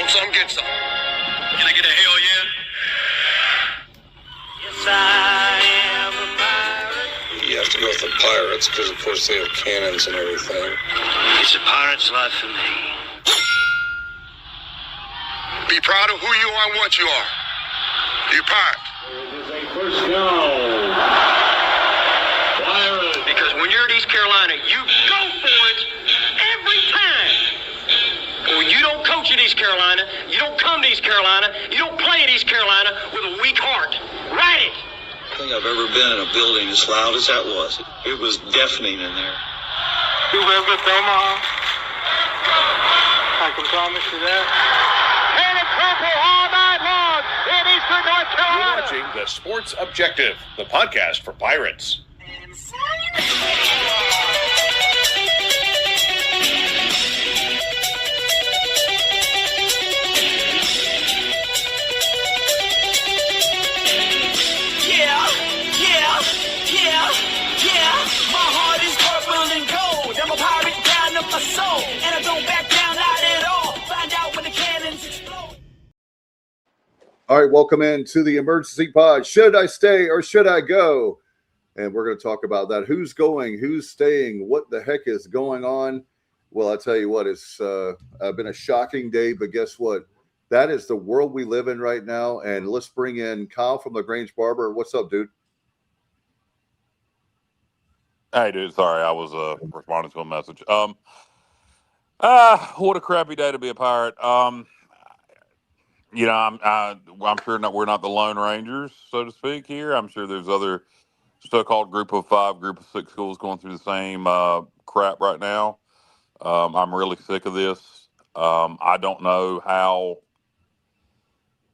Want some, get some. Can I get a hell yeah? Yes, I am a pirate. You have to go with the pirates because, of course, they have cannons and everything. It's a pirate's life for me. Be proud of who you are and what you are. You're a pirate. First down. Pirates. Because when you're at East Carolina, you go for it every time. Or you don't coach at East Carolina, you don't come to East Carolina, you don't play at East Carolina with a weak heart. Write it. I think I've ever been in a building as loud as that was. It was deafening in there. You live with Omaha? I can promise you that. And it's purple all night long in Eastern North Carolina. You're watching The Sports Objective, the podcast for Pirates. My heart is purple and gold. I'm a pirate down of my soul, and I don't back down, not at all. Find out when the cannons explode. All right, welcome into the Emergency Pod. Should I stay or should I go? And we're going to talk about that. Who's going? Who's staying? What the heck is going on? Well, I tell you what, it's been a shocking day, but guess what? That is the world we live in right now. And let's bring in Kyle from LaGrange Barber. What's up, dude? Hey, dude. Sorry, I was responding to a message. What a crappy day to be a pirate. I'm sure we're not the Lone Rangers, so to speak. Here, I'm sure there's other so-called Group of 5, Group of 6 schools going through the same crap right now. I'm really sick of this. I don't know how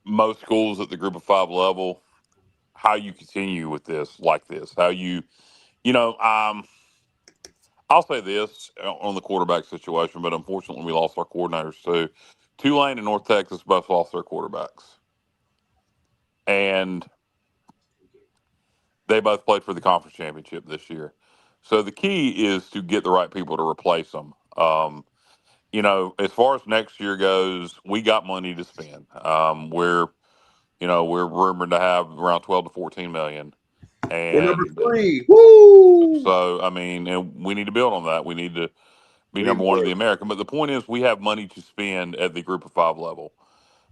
most schools at the Group of 5 level, how you continue with this like this, how you. I'll say this on the quarterback situation, but unfortunately we lost our coordinators too. Tulane and North Texas both lost their quarterbacks. And they both played for the conference championship this year. So the key is to get the right people to replace them. As far as next year goes, we got money to spend. We're rumored to have around 12 to 14 million. And we're number 3. Woo! So, and we need to build on that. We need to be number 1 in the American. But the point is, we have money to spend at the Group of 5 level.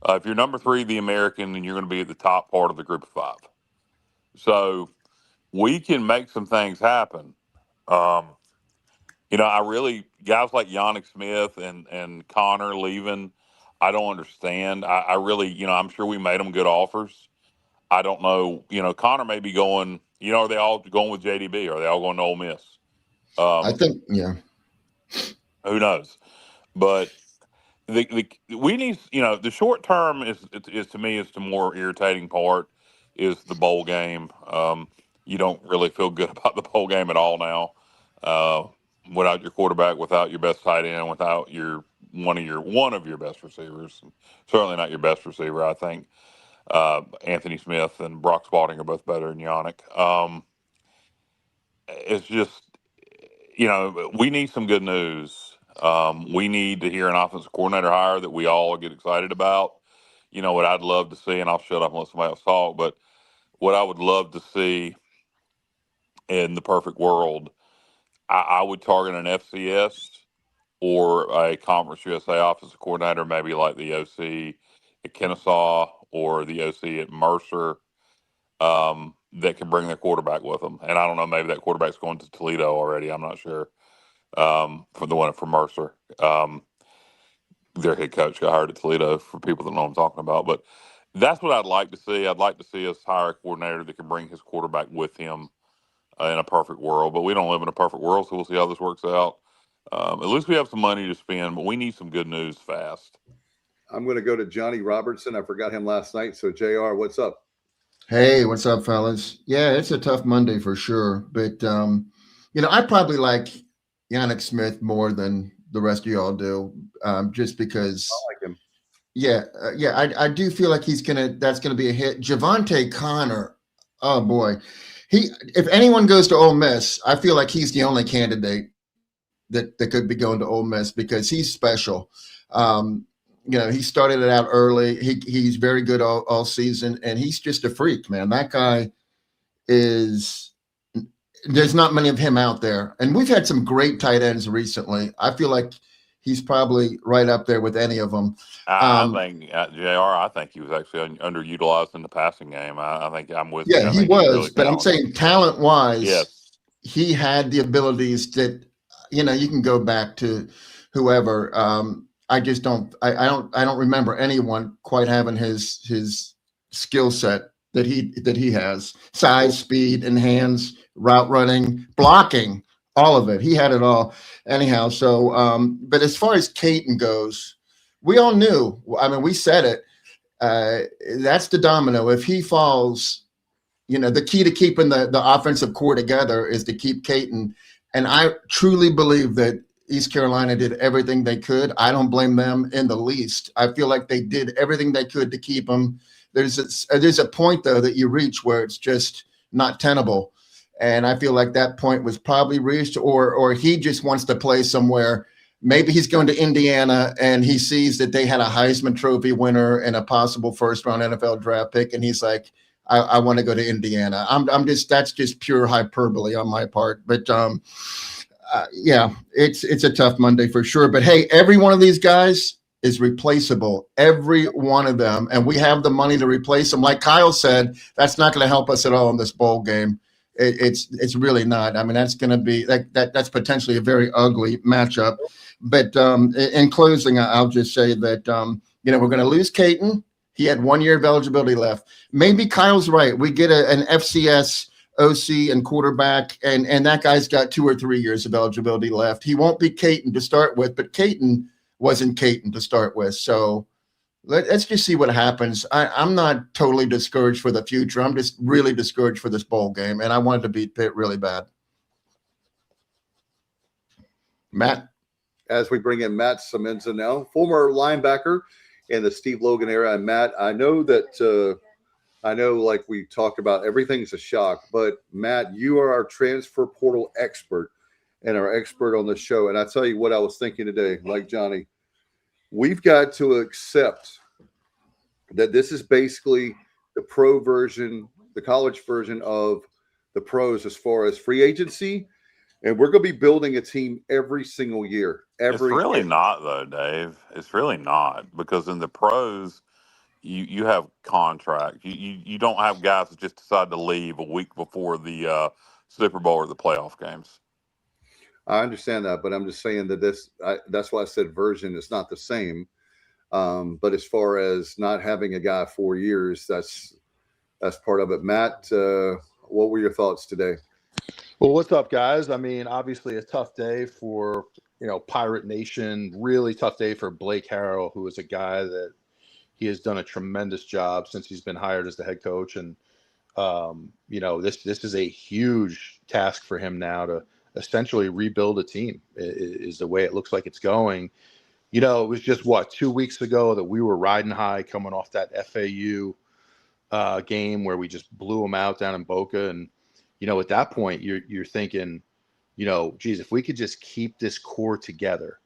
If you're number 3, the American, then you're going to be at the top part of the Group of 5. So, we can make some things happen. Guys like Yannick Smith and Connor leaving, I don't understand. I really, I'm sure we made them good offers. I don't know. Connor may be going. Are they all going with JDB? Are they all going to Ole Miss? I think, yeah. Who knows? But we need. The short term is to me is the more irritating part is the bowl game. You don't really feel good about the bowl game at all now. Without your quarterback, without your best tight end, without one of your best receivers, certainly not your best receiver. I think. Anthony Smith and Brock Spalding are both better than Yannick. It's just, we need some good news. We need to hear an offensive coordinator hire that we all get excited about. What I'd love to see, and I'll shut up and let somebody else talk, but what I would love to see in the perfect world, I would target an FCS or a Conference USA offensive coordinator, maybe like the OC at Kennesaw or the OC at Mercer, that can bring their quarterback with them. And I don't know, maybe that quarterback's going to Toledo already. I'm not sure. For the one from Mercer, their head coach got hired at Toledo, for people that know what I'm talking about. But that's what I'd like to see. I'd like to see us hire a coordinator that can bring his quarterback with him in a perfect world. But we don't live in a perfect world, so we'll see how this works out. At least we have some money to spend, but we need some good news fast. I'm going to go to Johnny Robertson. I forgot him last night. So, JR, what's up? Hey, what's up, fellas? Yeah, it's a tough Monday for sure. But, I probably like Yannick Smith more than the rest of y'all do, just because. I like him. Yeah, I do feel like that's going to be a hit. Javante Connor, oh, boy. If anyone goes to Ole Miss, I feel like he's the only candidate that could be going to Ole Miss because he's special. he started it out early. He's very good all season, and he's just a freak, man. That guy there's not many of him out there. And we've had some great tight ends recently. I feel like he's probably right up there with any of them. I think JR. I think he was actually underutilized in the passing game. I think I'm with you. Yeah, he was. Really but I'm saying talent-wise, yes, he had the abilities that you can go back to whoever. I just don't. I don't remember anyone quite having his skill set that he has: size, speed, and hands, route running, blocking. All of it. He had it all. Anyhow, so but as far as Caton goes, we all knew. I mean, we said it. That's the domino. If he falls, the key to keeping the offensive core together is to keep Caton. And I truly believe that East Carolina did everything they could. I don't blame them in the least. I feel like they did everything they could to keep him. There's a point, though, that you reach where it's just not tenable. And I feel like that point was probably reached, or he just wants to play somewhere. Maybe he's going to Indiana and he sees that they had a Heisman Trophy winner and a possible first-round NFL draft pick, and he's like, I want to go to Indiana. That's just pure hyperbole on my part. But yeah, it's a tough Monday for sure. But hey, every one of these guys is replaceable, every one of them, and we have the money to replace them. Like Kyle said, that's not going to help us at all in this bowl game. It's really not. I mean, that's going to be that's potentially a very ugly matchup. But in closing, I'll just say that we're going to lose Caton. He had 1 year of eligibility left. Maybe Kyle's right. We get an FCS OC and quarterback, and that guy's got 2 or 3 years of eligibility left. He won't be Caton to start with, but Caton wasn't Caton to start with. So let's just see what happens. I'm not totally discouraged for the future. I'm just really discouraged for this bowl game, and I wanted to beat Pitt really bad. Matt? As we bring in Matt Semenza now, former linebacker in the Steve Logan era. And Matt, I know like we talked about, everything's a shock, but Matt, you are our transfer portal expert and our expert on the show. And I tell you what I was thinking today, like Johnny, we've got to accept that this is basically the pro version, the college version of the pros as far as free agency. And we're going to be building a team every single year. It's really not, though, Dave. It's really not, because in the pros, you have contract. You don't have guys that just decide to leave a week before the Super Bowl or the playoff games. I understand that, but I'm just saying that that's why I said version is not the same. But as far as not having a guy 4 years, that's part of it. Matt, what were your thoughts today? Well, what's up, guys? I mean, obviously a tough day for, Pirate Nation, really tough day for Blake Harrell, who is a guy that he has done a tremendous job since he's been hired as the head coach. And, this is a huge task for him now to essentially rebuild a team is the way it looks like it's going. It was just 2 weeks ago that we were riding high coming off that FAU game where we just blew them out down in Boca. And, at that point, you're thinking, geez, if we could just keep this core together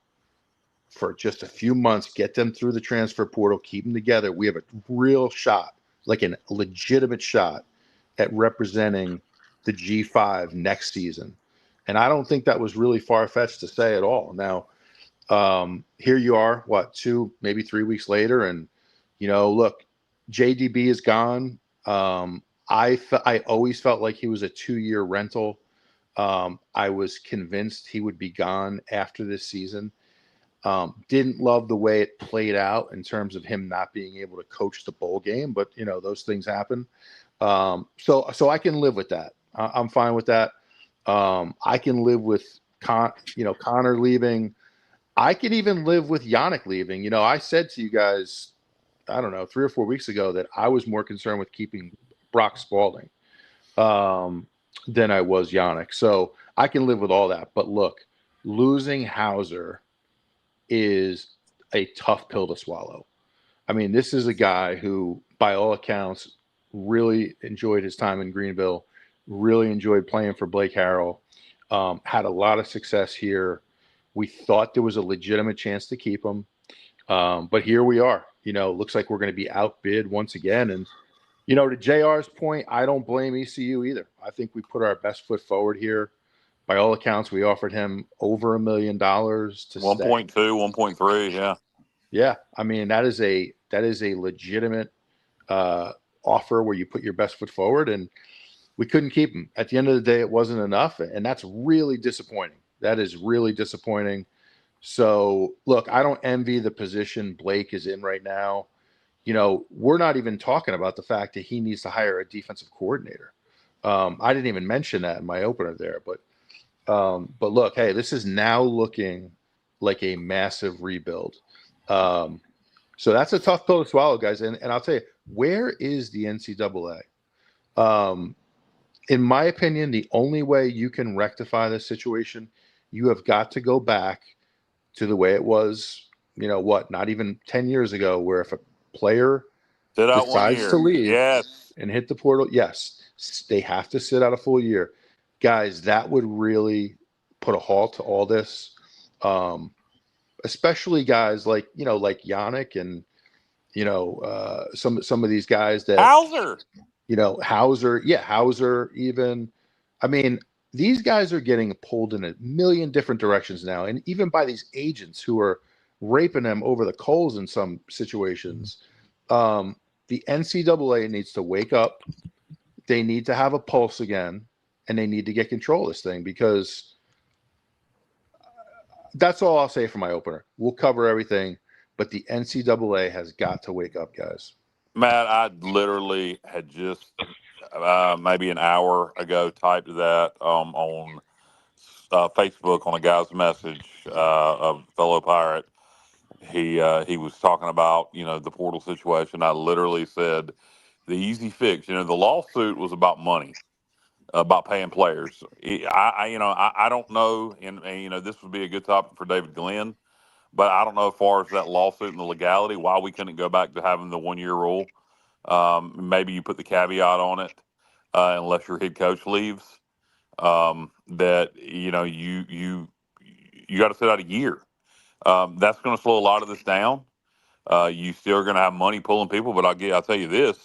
for just a few months, get them through the transfer portal, keep them together, we have a real shot, like a legitimate shot at representing the G5 next season. And I don't think that was really far-fetched to say at all. Now, here you are, 2, maybe 3 weeks later, and, look, JDB is gone. I always felt like he was a 2-year rental. I was convinced he would be gone after this season. Didn't love the way it played out in terms of him not being able to coach the bowl game, but those things happen. So I can live with that. I'm fine with that. I can live with Connor leaving. I can even live with Yannick leaving. I said to you guys, I don't know, 3 or 4 weeks ago that I was more concerned with keeping Brock Spalding than I was Yannick. So I can live with all that. But look, losing Hauser is a tough pill to swallow. I mean, this is a guy who, by all accounts, really enjoyed his time in Greenville, really enjoyed playing for Blake Harrell, had a lot of success here. We thought there was a legitimate chance to keep him. But here we are. Looks like we're going to be outbid once again. And, to JR's point, I don't blame ECU either. I think we put our best foot forward here. By all accounts, we offered him over $1 million to 1.2, 1.3, yeah. Yeah, I mean that is a legitimate offer where you put your best foot forward, and we couldn't keep him. At the end of the day, it wasn't enough, and that's really disappointing. That is really disappointing. So, look, I don't envy the position Blake is in right now. We're not even talking about the fact that he needs to hire a defensive coordinator. I didn't even mention that in my opener there, but look, hey, this is now looking like a massive rebuild. So that's a tough pill to swallow, guys. And I'll tell you, where is the NCAA? In my opinion, the only way you can rectify this situation, you have got to go back to the way it was, not even 10 years ago, where if a player decides to leave and hit the portal, yes, they have to sit out a full year. Guys, that would really put a halt to all this. Especially guys like Yannick and some of these guys that Hauser, Hauser even. I mean, these guys are getting pulled in a million different directions now, and even by these agents who are raping them over the coals in some situations. The NCAA needs to wake up. They need to have a pulse again, and they need to get control of this thing, because that's all I'll say for my opener. We'll cover everything, but the NCAA has got to wake up, guys. Matt, I literally had just maybe an hour ago typed that on Facebook on a guy's message, a fellow Pirate. He was talking about the portal situation. I literally said the easy fix. The lawsuit was about money. About paying players. I don't know, and this would be a good topic for David Glenn, but I don't know as far as that lawsuit and the legality, why we couldn't go back to having the 1 year rule. Maybe you put the caveat on it, unless your head coach leaves, that you got to sit out a year. That's going to slow a lot of this down. You still are going to have money pulling people, but I'll tell you this.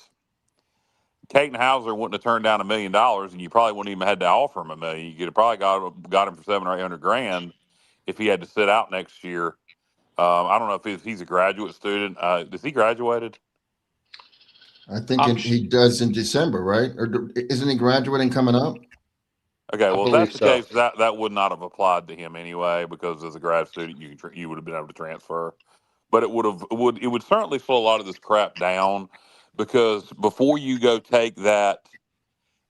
Caden Hauser wouldn't have turned down $1 million, and you probably wouldn't even had to offer him $1 million. You could have probably got him for $700,000 or $800,000 if he had to sit out next year. I don't know if he's a graduate student. Does he graduated? I think he does in December, right? Or isn't he graduating coming up? Okay, well, if that's the case, that would not have applied to him anyway, because as a grad student, you would have been able to transfer. But it would certainly slow a lot of this crap down. Because before you go take that,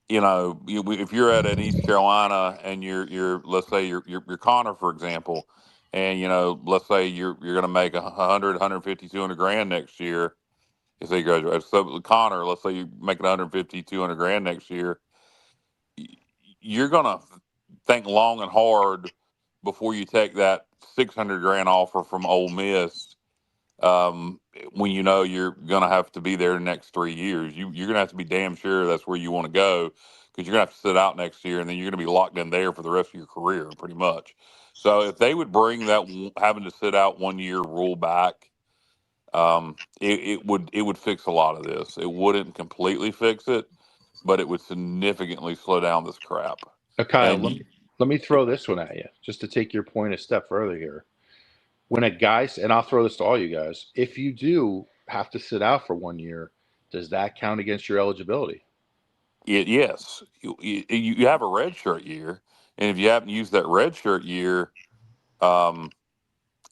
if you're at an East Carolina and you're let's say you're Connor, for example, and let's say you're going to make 100, 150, 200 grand next year. If they graduate, so Connor, let's say you're making 150, 200 grand next year. You're going to think long and hard before you take that 600 grand offer from Ole Miss. When you're going to have to be there the next 3 years, you're going to have to be damn sure that's where you want to go, because you're going to have to sit out next year, and then you're going to be locked in there for the rest of your career, pretty much. So if they would bring that having to sit out 1 year rule back, it would fix a lot of this. It wouldn't completely fix it, but it would significantly slow down this crap. Okay, let me throw this one at you, just to take your point a step further here. When a guy, and I'll throw this to all you guys, if you do have to sit out for 1 year, does that count against your eligibility? Yes. You have a red shirt year, and if you haven't used that red shirt year, then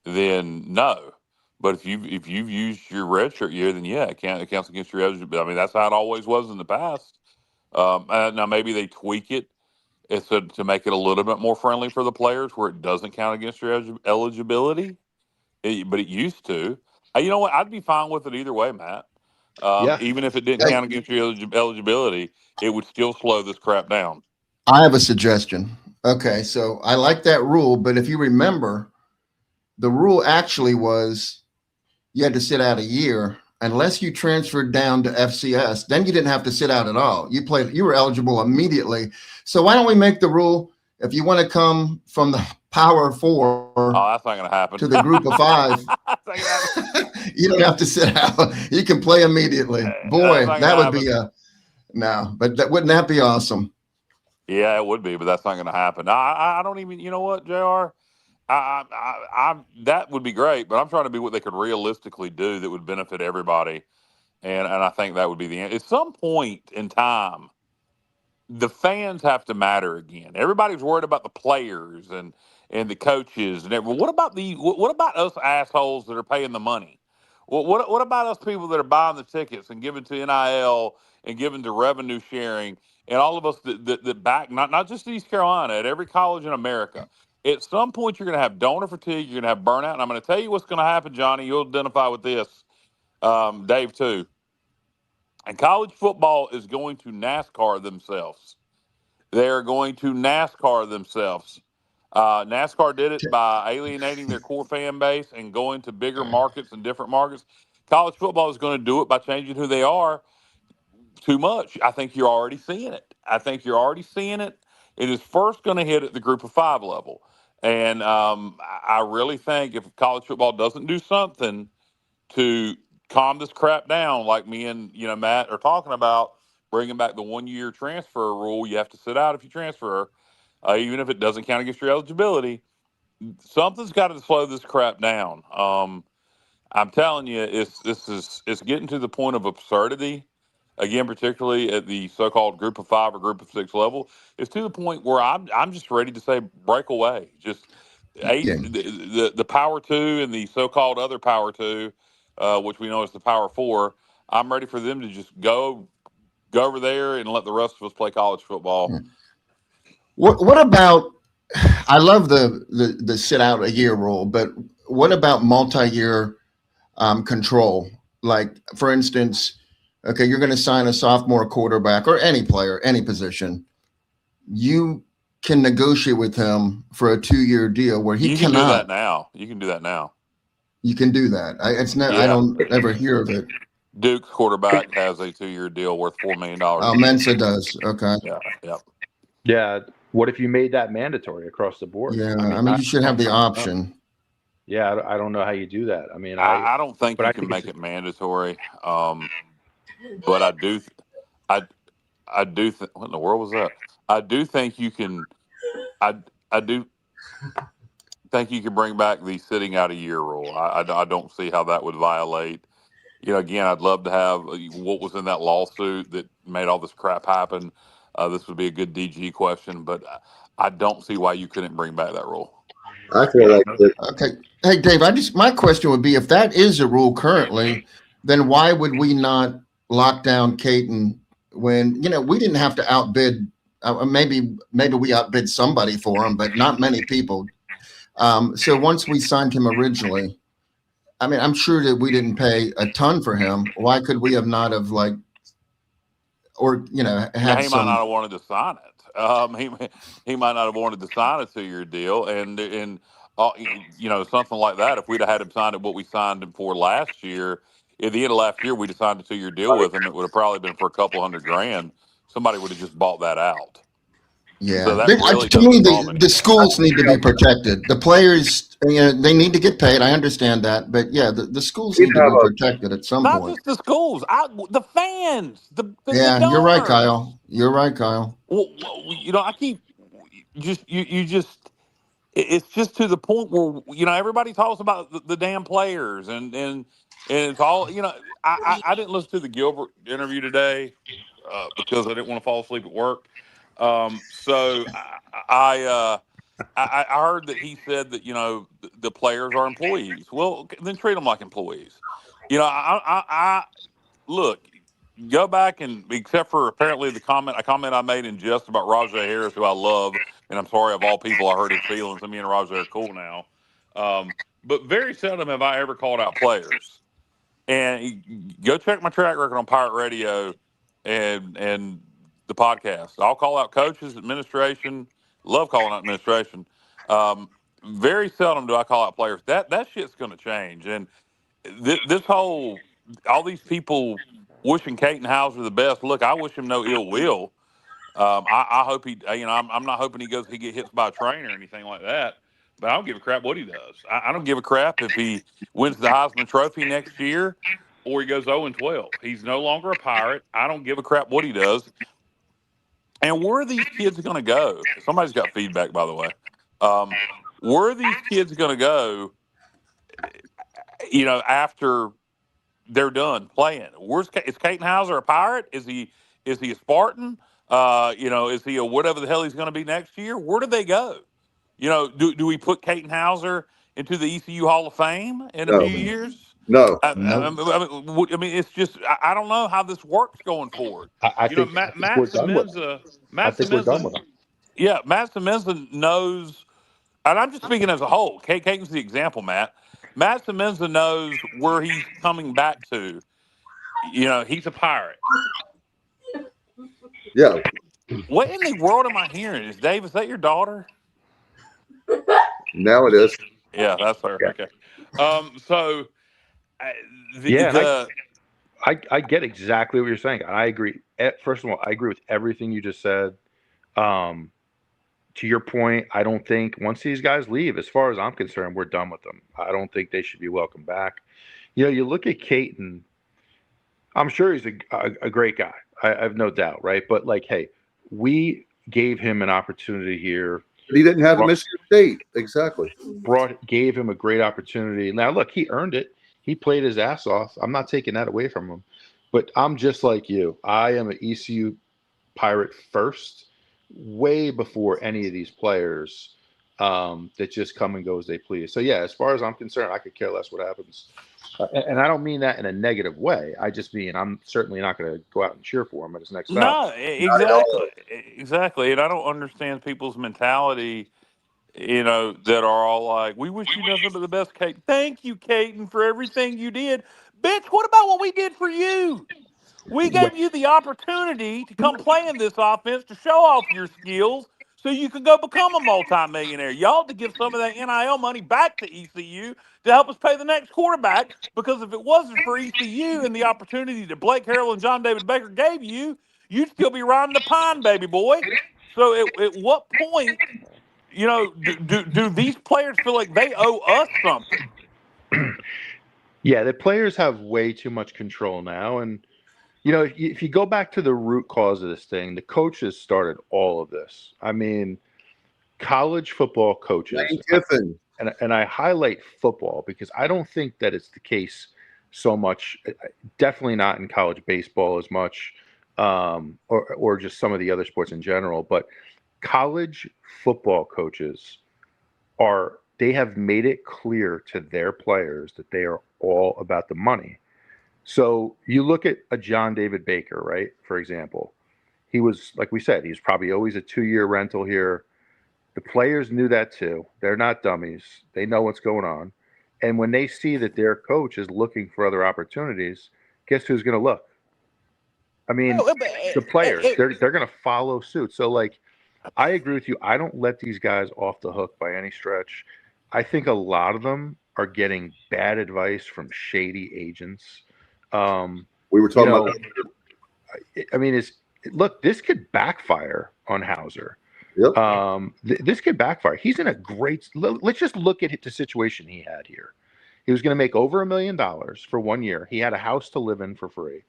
no. But if you've used your red shirt year, then yeah, it counts against your eligibility. I mean, that's how it always was in the past. Now maybe they tweak it to make it a little bit more friendly for the players, where it doesn't count against your eligibility. But it used to. You know what? I'd be fine with it either way, Matt. Even if it didn't count against your eligibility, it would still slow this crap down. I have a suggestion. Okay, so I like that rule, but if you remember, the rule actually was you had to sit out a year unless you transferred down to FCS. Then you didn't have to sit out at all. You were eligible immediately. So why don't we make the rule, if you want to come from the Power Four that's not going to happen, to the Group of Five, You don't have to sit out. You can play immediately. Boy, that would be no, but wouldn't that be awesome? Yeah, it would be, but that's not going to happen. I don't even. You know what, Jr. That would be great, but I'm trying to be what they could realistically do that would benefit everybody, and I think that would be the end. At some point in time, the fans have to matter again. Everybody's worried about the players and the coaches and everyone. What about us assholes that are paying the money? What about us people that are buying the tickets and giving to NIL and giving to revenue sharing and all of us that back not just East Carolina, at every college in America? At some point, you're going to have donor fatigue. You're going to have burnout. And I'm going to tell you what's going to happen, Johnny. You'll identify with this, Dave, too. And college football is going to NASCAR themselves. They're going to NASCAR themselves. NASCAR did it by alienating their core fan base and going to bigger markets and different markets. College football is going to do it by changing who they are too much. I think you're already seeing it. It is first going to hit at the group of 5 level. And I really think if college football doesn't do something to calm this crap down, like me and Matt are talking about, bringing back the 1-year transfer rule, you have to sit out if you transfer, even if it doesn't count against your eligibility. Something's got to slow this crap down. I'm telling you, it's getting to the point of absurdity. Again, particularly at the so-called group of 5 or group of 6 level, it's to the point where I'm just ready to say break away. Just the power 2 and the so-called other power 2, which we know is the power 4. I'm ready for them to just go over there and let the rest of us play college football. What about? I love the sit out a year rule, but what about multi-year control? Like, for instance, okay, you're going to sign a sophomore quarterback or any player, any position. You can negotiate with him for a 2-year deal where he cannot. You can do that now. You can do that now. You can do that. I don't ever hear of it. Duke's quarterback has a 2-year deal worth $4 million. Oh, Mensa does. Okay. Yeah. What if you made that mandatory across the board? Yeah. I mean, you should have the option. Yeah. I don't know how you do that. I mean, I don't think you can make it mandatory. But I do what in the world was that? I do think you can. I do think you can bring back the sitting out a year rule. I don't see how that would violate. Again, I'd love to have what was in that lawsuit that made all this crap happen. This would be a good DG question, but I don't see why you couldn't bring back that rule. I feel like okay. Hey, Dave, my question would be, if that is a rule currently, then why would we not lock down Caton when we didn't have to outbid? Maybe we outbid somebody for him, but not many people. So once we signed him originally, I mean, I'm sure that we didn't pay a ton for him. Why could we have not have had he might not have wanted to sign it. He might not have wanted to sign a 2-year deal, and something like that. If we'd have had him sign it what we signed him for last year, at the end of last year, we'd have signed a 2-year deal with him. It would have probably been for a couple $100,000. Somebody would have just bought that out. Yeah, so really to me, the schools need to be protected. The players, they need to get paid. I understand that, but yeah, the schools need to be protected at some point. Not just the schools, the fans. You're right, Kyle. You're right, Kyle. Well, I keep it's just to the point where everybody talks about the damn players and it's all I didn't listen to the Gilbert interview today because I didn't want to fall asleep at work. So I heard that he said that the players are employees. Well, then treat them like employees. I look, go back and except for apparently a comment I made in jest about Rajay Harris, who I love, and I'm sorry of all people I hurt his feelings. And me and Rajay are cool now, but very seldom have I ever called out players. And go check my track record on Pirate Radio and the podcast. I'll call out coaches, administration. Love calling out administration. Very seldom do I call out players. That shit's going to change. And this all these people wishing Caton Hauser the best. Look, I wish him no ill will. I hope he. I'm not hoping he gets hit by a train or anything like that. but I don't give a crap what he does. I don't give a crap if he wins the Heisman Trophy next year or he goes 0-12. He's no longer a Pirate. I don't give a crap what he does. And where are these kids going to go? Somebody's got feedback, by the way. Where are these kids going to go, after they're done playing? Is Caton Hauser a Pirate? Is he a Spartan? Is he a whatever the hell he's going to be next year? Where do they go? Do we put Caton Hauser into the ECU Hall of Fame in a few years? No. I mean, it's just I don't know how this works going forward. I think Matt we're done with Semenza. I think we're done with him. Yeah, Matt Semenza knows, and I'm just speaking as a whole. Caton's the example, Matt. Matt Semenza knows where he's coming back to. He's a Pirate. Yeah. What in the world am I hearing? Is that your daughter? Now it is. Yeah, that's her. Yeah. Okay. I get exactly what you're saying. I agree. First of all, I agree with everything you just said. To your point, I don't think once these guys leave, as far as I'm concerned, we're done with them. I don't think they should be welcomed back. You look at Caton. I'm sure he's a great guy. I have no doubt, right? But hey, we gave him an opportunity here. But he didn't have Michigan State. Exactly. Gave him a great opportunity. Now, look, he earned it. He played his ass off. I'm not taking that away from him. But I'm just like you. I am an ECU Pirate first, way before any of these players that just come and go as they please. So, yeah, as far as I'm concerned, I could care less what happens. And I don't mean that in a negative way. I just mean I'm certainly not going to go out and cheer for him at his next stop. No, exactly. And I don't understand people's mentality, that are all like, we wish you nothing but the best, Caton. Thank you, Caton, for everything you did. Bitch, what about what we did for you? We gave you the opportunity to come play in this offense to show off your skills so you can go become a multimillionaire. Y'all to give some of that NIL money back to ECU to help us pay the next quarterback, because if it wasn't for ECU and the opportunity that Blake Harrell and John David Baker gave you, you'd still be riding the pine, baby boy. So at what point, do these players feel like they owe us something? Yeah, the players have way too much control now. And, if you go back to the root cause of this thing, the coaches started all of this. I mean, college football coaches. Lane Kiffin. And I highlight football because I don't think that it's the case so much. Definitely not in college baseball as much, or just some of the other sports in general. But college football coaches they have made it clear to their players that they are all about the money. So you look at a John David Baker, right? For example, he was, like we said, he's probably always a 2-year rental here. The players knew that too. They're not dummies. They know what's going on. And when they see that their coach is looking for other opportunities, guess who's going to look? I mean, the players, they're going to follow suit. So, I agree with you. I don't let these guys off the hook by any stretch. I think a lot of them are getting bad advice from shady agents. We were talking about that. I mean, look, this could backfire on Hauser. Yep. This could backfire. He's in a great. Let's just look at the situation he had here. He was going to make over $1 million for 1 year. He had a house to live in for free.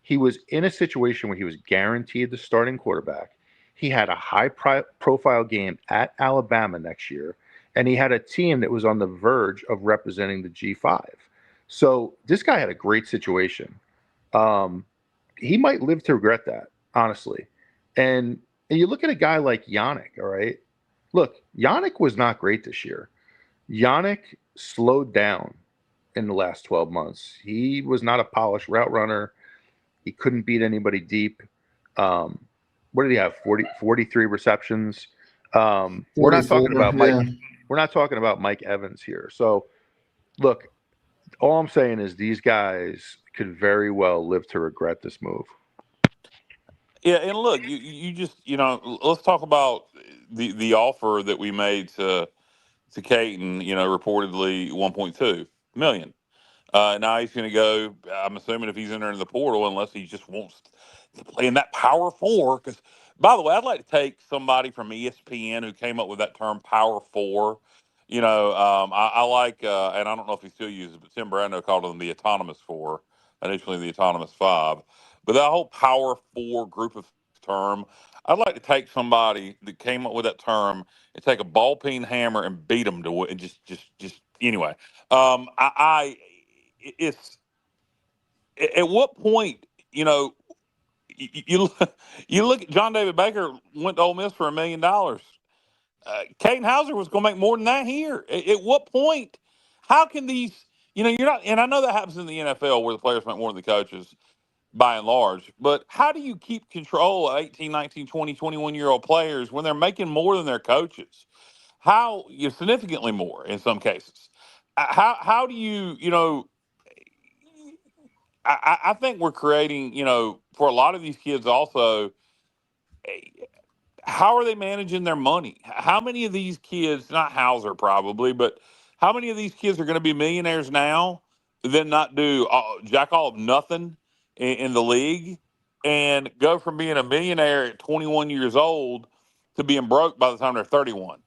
He was in a situation where he was guaranteed the starting quarterback. He had a high-profile game at Alabama next year, and he had a team that was on the verge of representing the G5. So this guy had a great situation. He might live to regret that, honestly. And you look at a guy like Yannick, all right? Look, Yannick was not great this year. Yannick slowed down in the last 12 months. He was not a polished route runner. He couldn't beat anybody deep. What did he have? 43 receptions. We're not talking about Mike. We're not talking about Mike Evans here. So, look, all I'm saying is these guys could very well live to regret this move. Yeah, and look, you just let's talk about the offer that we made to Caton. Reportedly $1.2 million. Now he's going to go. I'm assuming if he's entering the portal, unless he just wants to play in that Power 4. Because, by the way, I'd like to take somebody from ESPN who came up with that term Power 4 I like, and I don't know if he still uses it, but Tim Brando called them the Autonomous Four, initially the Autonomous Five. But that whole Power Four group of term, I'd like to take somebody that came up with that term and take a ball peen hammer and beat them to it, and just anyway. It's at what point, you look at John David Baker went to Ole Miss for $1 million. Caden Hauser was going to make more than that here. At what point? How can these? You're not. And I know that happens in the NFL where the players make more than the coaches, by and large. But how do you keep control of 18, 19, 20, 21-year-old players when they're making more than their coaches? How significantly more in some cases? How do you? I think we're creating. For a lot of these kids also. How are they managing their money? How many of these kids, not Hauser probably, but how many of these kids are going to be millionaires now, then not do jack all of nothing in the league and go from being a millionaire at 21 years old to being broke by the time they're 31?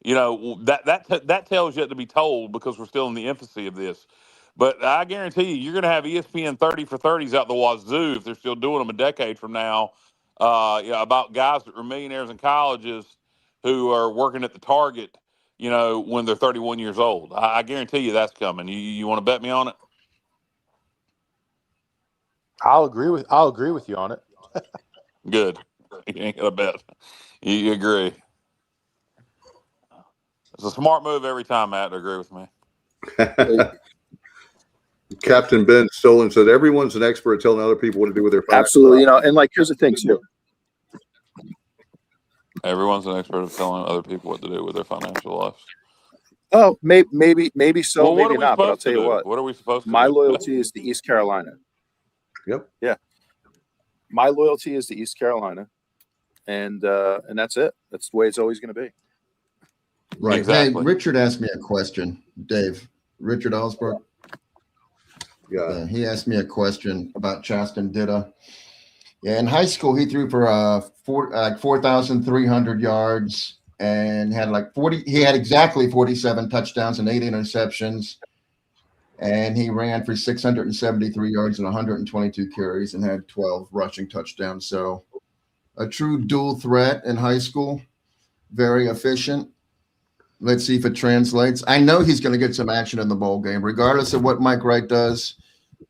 That tells yet to be told because we're still in the infancy of this. But I guarantee you're going to have ESPN 30 for 30s out the wazoo if they're still doing them a decade from now. About guys that were millionaires in colleges who are working at the Target, when they're 31 years old. I guarantee you that's coming. You want to bet me on it? I'll agree with you on it. Good. You ain't got to bet. You agree. It's a smart move every time, Matt, to agree with me. Captain Ben Stolen said everyone's an expert at telling other people what to do with their financial Absolutely. And here's the thing too. Everyone's an expert at telling other people what to do with their financial lives. Oh, maybe so, well, maybe not. But I'll tell you what. What are we supposed to do? My loyalty is to East Carolina. Yep. Yeah. My loyalty is to East Carolina, and that's it. That's the way it's always going to be. Right. Exactly. Hey, Richard asked me a question. Dave, Richard Ellsberg. Yeah. He asked me a question about Chaston Ditta. Yeah, in high school, he threw for 4,300 yards and had he had exactly 47 touchdowns and 8 interceptions. And he ran for 673 yards and 122 carries and had 12 rushing touchdowns. So a true dual threat in high school, very efficient. Let's see if it translates. I know he's going to get some action in the bowl game. Regardless of what Mike Wright does,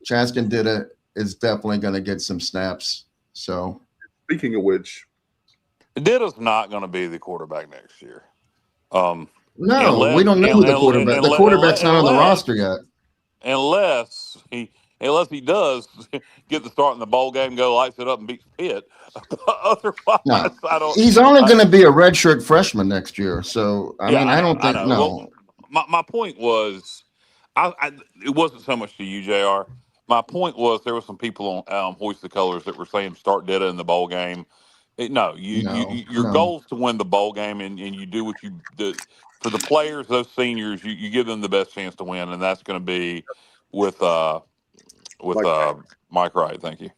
Chaston Ditta is definitely going to get some snaps. So, speaking of which, Ditta's not going to be the quarterback next year. No, we don't know who the quarterback. The quarterback's not on the roster yet. Unless he does get the start in the bowl game, go lights it up, and beats Pitt. Otherwise, no. I don't. He's only going to be a redshirt freshman next year. So I don't think. No. Well, my point was, it wasn't so much to you, JR. My point was there were some people on Hoist the Colors that were saying start Ditta in the bowl game. Your goal is to win the bowl game, and you do what you do. For the players, those seniors, you give them the best chance to win, and that's going to be with Mike Wright. Thank you.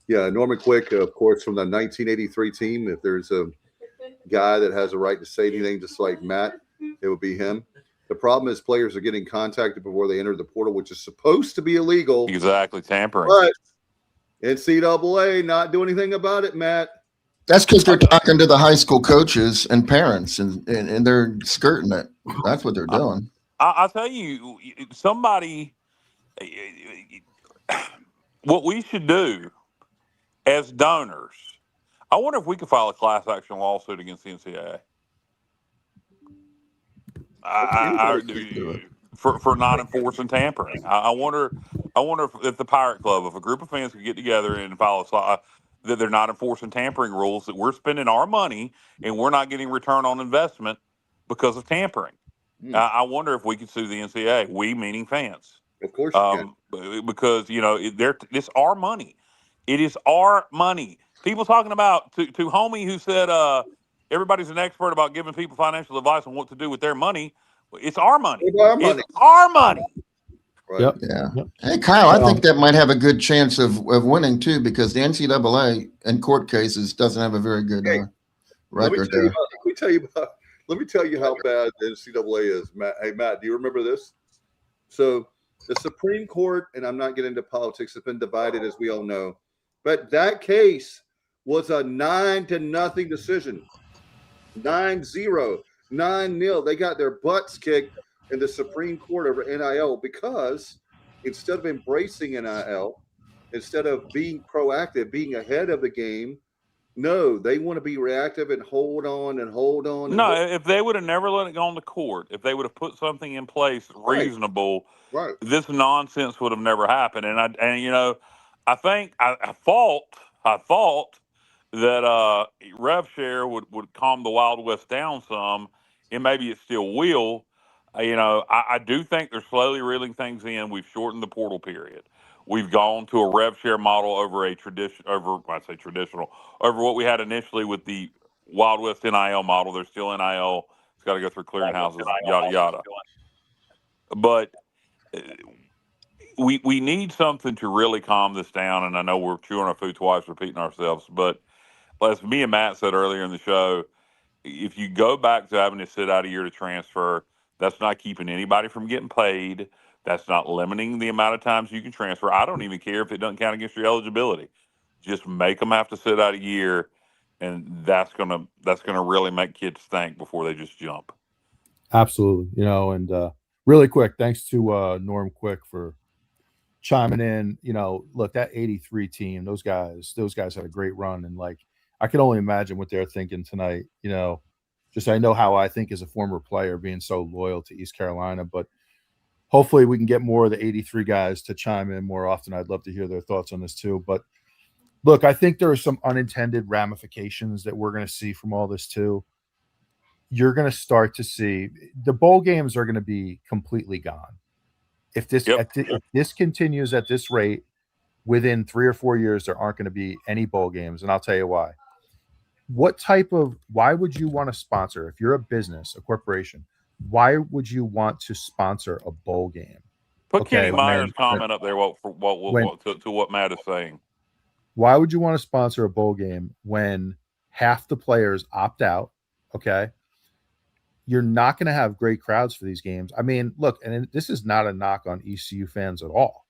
Yeah, Norman Quick, of course, from the 1983 team. If there's a guy that has a right to say anything, just like Matt, it would be him. The problem is players are getting contacted before they enter the portal, which is supposed to be illegal. Exactly, tampering. But NCAA not doing anything about it, Matt. That's because they're talking to the high school coaches and parents, and they're skirting it. That's what they're doing. I'll tell you, somebody, what we should do as donors, I wonder if we could file a class action lawsuit against the NCAA. For not enforcing tampering. I wonder if the Pirate Club, if a group of fans could get together and file that they're not enforcing tampering rules, that we're spending our money and we're not getting return on investment because of tampering. I wonder if we could sue the NCAA. We meaning fans. Of course, you can. Because it's our money. It is our money. People talking about to homie who said everybody's an expert about giving people financial advice on what to do with their money. It's our money. It's our money. Right. Yep. Yeah. Yep. Hey, Kyle, I think that might have a good chance of winning too, because the NCAA in court cases doesn't have a very good record there. Let me tell you about Let me tell you how bad the NCAA is, Matt. Hey, Matt, do you remember this? So the Supreme Court, and I'm not getting into politics, has been divided, as we all know. But that case was a 9-0 decision. 9-0, 9-0. They got their butts kicked in the Supreme Court over NIL because instead of embracing NIL, instead of being proactive, being ahead of the game, no, they want to be reactive and hold on and hold on. No, if they would have never let it go on the court, if they would have put something in place reasonable, right, this nonsense would have never happened. And you know, I think I thought that rev share would calm the Wild West down some, and maybe it still will. You know, I do think they're slowly reeling things in. We've shortened the portal period. We've gone to a rev share model over over what we had initially with the Wild West NIL model. There's still NIL. It's got to go through clearinghouses, yada yada. But we need something to really calm this down. And I know we're chewing our food twice, repeating ourselves. But as me and Matt said earlier in the show, if you go back to having to sit out a year to transfer, that's not keeping anybody from getting paid. That's not limiting the amount of times you can transfer. I don't even care if it doesn't count against your eligibility. Just make them have to sit out a year, and that's gonna really make kids think before they just jump. Absolutely, you know. And really quick, thanks to Norm Quick for chiming in. You know, look, that '83 team, those guys had a great run, and like I can only imagine what they're thinking tonight. You know, just I know how I think as a former player, being so loyal to East Carolina, but hopefully we can get more of the '83 guys to chime in more often. I'd love to hear their thoughts on this too. But look, I think there are some unintended ramifications that we're going to see from all this too. You're going to start to see the bowl games are going to be completely gone. If this if this continues at this rate, within 3 or 4 years, there aren't going to be any bowl games. And I'll tell you why. Why would you want to sponsor, if you're a business, a corporation, why would you want to sponsor a bowl game? Put Kenny Meyer's comment up there to what Matt is saying. Why would you want to sponsor a bowl game when half the players opt out? Okay. You're not going to have great crowds for these games. I mean, look, and this is not a knock on ECU fans at all.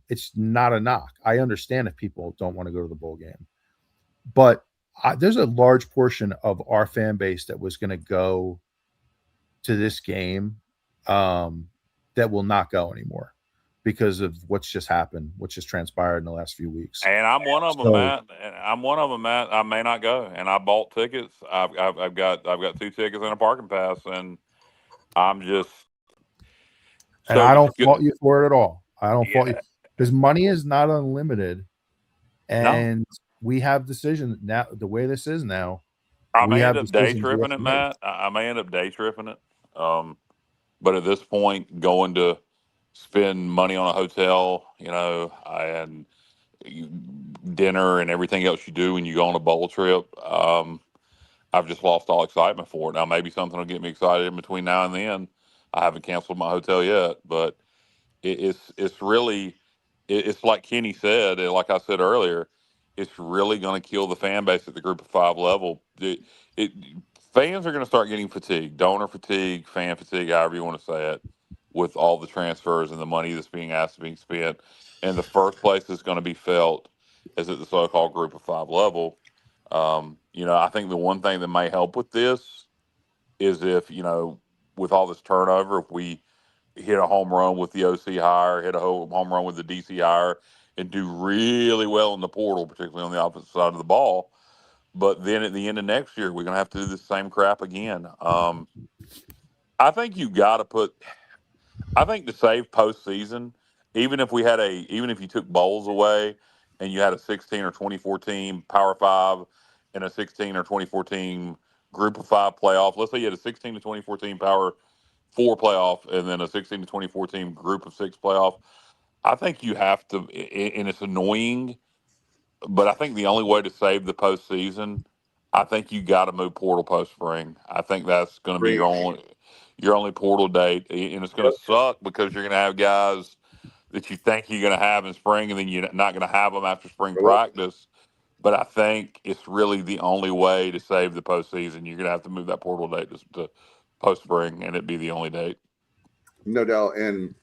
It's not a knock. I understand if people don't want to go to the bowl game, but there's a large portion of our fan base that was going to go to this game that will not go anymore because of what's just happened, what's just transpired in the last few weeks. And I'm one of them, Matt. I may not go, and I bought tickets. I've got 2 tickets and a parking pass, and I'm just. And I don't fault you for it at all. I don't fault you because money is not unlimited, and we have decisions now. The way this is now, I may end up day tripping it, Matt. I may end up day tripping it. But at this point, going to spend money on a hotel, you know, and dinner and everything else you do when you go on a bowl trip, I've just lost all excitement for it. Now, maybe something will get me excited in between now and then. I haven't canceled my hotel yet, but it's really like Kenny said, and like I said earlier, it's really going to kill the fan base at the Group of 5 level. Fans are going to start getting fatigued, donor fatigue, fan fatigue, however you want to say it, with all the transfers and the money that's being asked to be spent. And the first place that's going to be felt is at the so-called Group of 5 level. You know, I think the one thing that may help with this is if, you know, with all this turnover, if we hit a home run with the OC hire, hit a home run with the DC hire, and do really well in the portal, particularly on the opposite side of the ball. But then at the end of next year, we're going to have to do the same crap again. I think you got to put – I think to save postseason, even if you took bowls away and you had a 16 or 24 team Power 5 and a 16 or 24 team Group of 5 playoff. Let's say you had a 16 to 24 team Power 4 playoff and then a 16 to 24 team Group of 6 playoff. I think you have to – and it's annoying – but I think the only way to save the postseason, I think you got to move portal post spring. I think that's going to be your only portal date, and it's going to suck because you're going to have guys that you think you're going to have in spring, and then you're not going to have them after spring practice but I think it's really the only way to save the postseason. You're going to have to move that portal date to post spring, and it'd be the only date. No doubt. And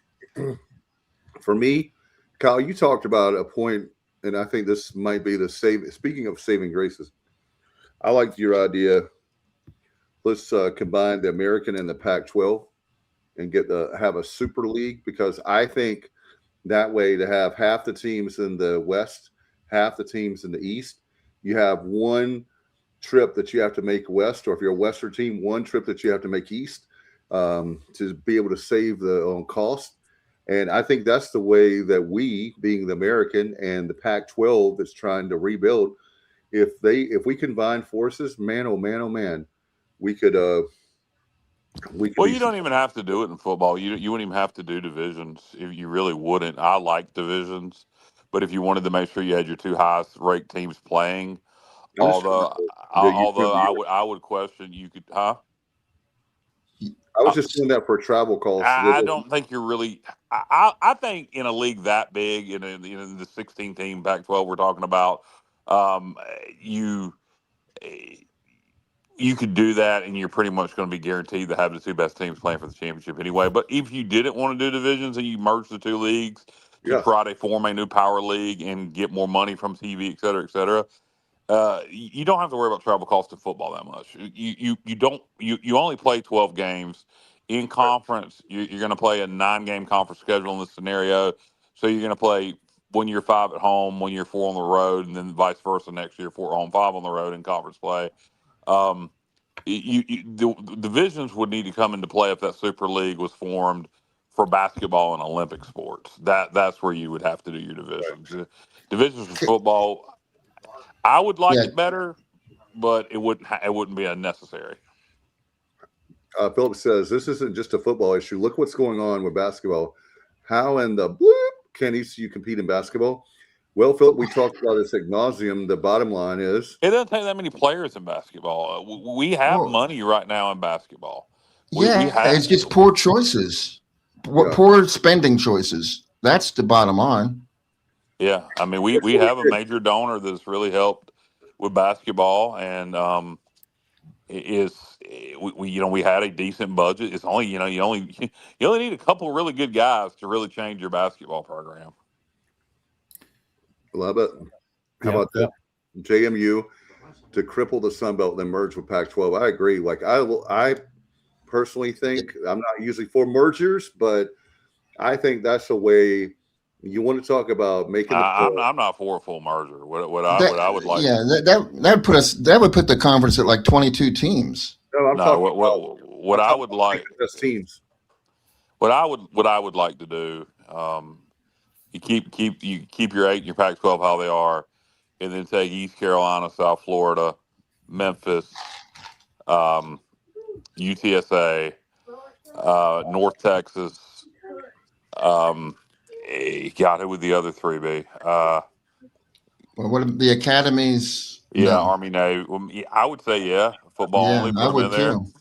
for me, Kyle, you talked about a point, and I think this might be speaking of saving graces, I liked your idea. Let's combine the American and the Pac-12 and have a super league, because I think that way, to have half the teams in the West, half the teams in the East, you have one trip that you have to make West, or if you're a Western team, one trip that you have to make East, to be able to save on cost. And I think that's the way that we, being the American and the Pac-12 that's trying to rebuild, if we combine forces, man, oh man, oh man, we could. Well, you don't even have to do it in football. You wouldn't even have to do divisions. If you really wouldn't. I like divisions, but if you wanted to make sure you had your two highest ranked teams playing, although I would question you could, huh? I was just doing that for travel costs. I don't think you're really. I think in a league that big, in the 16 team Pac-12 we're talking about, you could do that, and you're pretty much going to be guaranteed to have the two best teams playing for the championship anyway. But if you didn't want to do divisions and you merge the two leagues to try to form a new power league and get more money from TV, et cetera, you don't have to worry about travel costs in football that much. You only play 12 games in conference. You're going to play a 9-game conference schedule in this scenario. So you're going to play 1 year 5 at home, 1 year 4 on the road, and then vice versa next year, 4 at home, 5 on the road in conference play. The divisions would need to come into play if that Super League was formed for basketball and Olympic sports. That's where you would have to do your divisions. Divisions for football, I would like it better, but it wouldn't be unnecessary. Philip says this isn't just a football issue. Look what's going on with basketball. How in the bloop can ECU compete in basketball? Well, Philip, we talked about this ad nauseum. The bottom line is it doesn't take that many players in basketball. We have money right now in basketball. It's just poor choices, poor spending choices. That's the bottom line. Yeah, I mean, we have a major donor that's really helped with basketball, and we had a decent budget. It's only you only need a couple of really good guys to really change your basketball program. Love it. How about that? JMU to cripple the Sun Belt and then merge with Pac-12. I agree. Like I personally think, I'm not usually for mergers, but I think that's a way you want to talk about making. I'm not for a full merger. What I would like. Yeah, that would put the conference at like 22 teams. No, I'm talking what I would like. Best teams. What I would like to do. You keep your 8 and your Pac-12 how they are, and then take East Carolina, South Florida, Memphis, UTSA, North Texas. God, who would the other 3 be? Well, what are the academies? Yeah, no. Army, Navy. Well, I would say football only. Put them in there, too.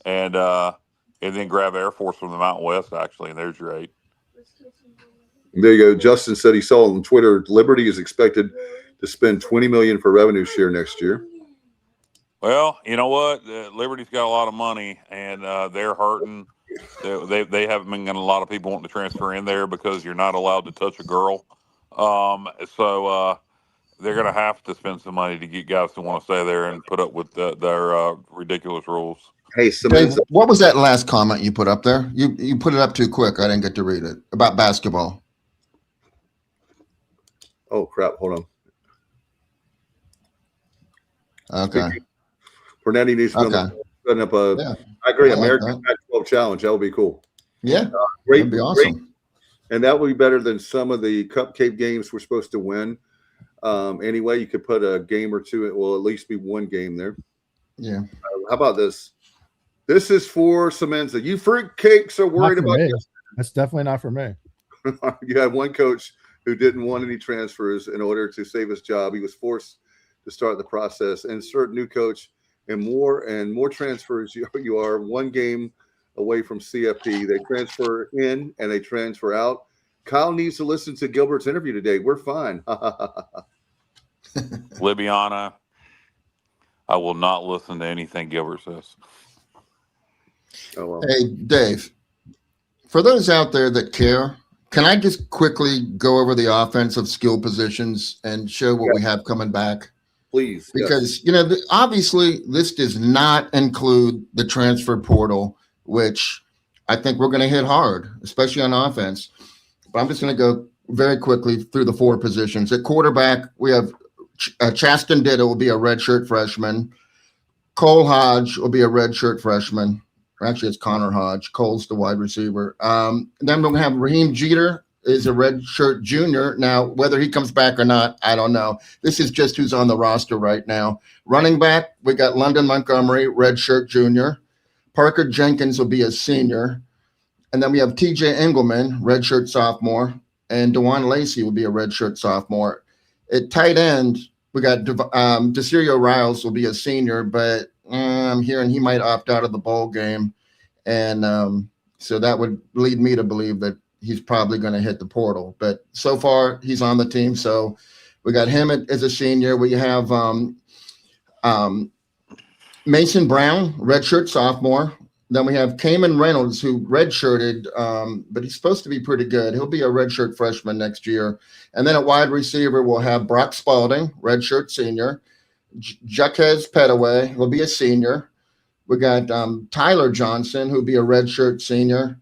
And then grab Air Force from the Mountain West actually, and there's your 8. There you go. Justin said he saw on Twitter, Liberty is expected to spend $20 million for revenue share next year. Well, you know what? Liberty's got a lot of money, and they're hurting. They haven't been getting a lot of people wanting to transfer in there because you're not allowed to touch a girl. So they're going to have to spend some money to get guys to want to stay there and put up with their ridiculous rules. Hey, Dave, what was that last comment you put up there? You put it up too quick. I didn't get to read it about basketball. Oh, crap. Hold on. Okay. Fernetti needs to put up a I agree. American Pac-12 challenge. That would be cool. Yeah. Great. That'd be awesome. Great. And that would be better than some of the cupcake games we're supposed to win. Anyway, you could put a game or two. It will at least be one game there. Yeah. How about this? This is for Semenza. You fruitcakes are worried about this. That's definitely not for me. You had one coach who didn't want any transfers in order to save his job. He was forced to start the process. Insert new coach and more transfers. You are one game away from CFP. They transfer in and they transfer out. Kyle needs to listen to Gilbert's interview today. We're fine. Libbiana, I will not listen to anything Gilbert says. Oh, well. Hey, Dave, for those out there that care, can I just quickly go over the offensive skill positions and show what we have coming back? Please. Because, obviously this does not include the transfer portal, which I think we're going to hit hard, especially on offense. But I'm just going to go very quickly through the 4 positions. At quarterback, we have Chaston Ditta will be a redshirt freshman. Cole Hodge will be a redshirt freshman. Or actually, it's Connor Hodge. Cole's the wide receiver. Then we're going to have Raheem Jeter is a redshirt junior. Now, whether he comes back or not, I don't know. This is just who's on the roster right now. Running back, we got London Montgomery, redshirt junior. Parker Jenkins will be a senior. And then we have TJ Engelman, redshirt sophomore. And Dewan Lacey will be a redshirt sophomore. At tight end, we got Desirio Riles will be a senior, but I'm hearing he might opt out of the bowl game. And so that would lead me to believe that he's probably going to hit the portal. But so far, he's on the team. So we got him as a senior. We have Mason Brown, redshirt sophomore. Then we have Cayman Reynolds, who redshirted, but he's supposed to be pretty good. He'll be a redshirt freshman next year. And then at wide receiver, we'll have Brock Spalding, redshirt senior. Jaquez Petaway will be a senior. We got Tyler Johnson, who'll be a redshirt senior.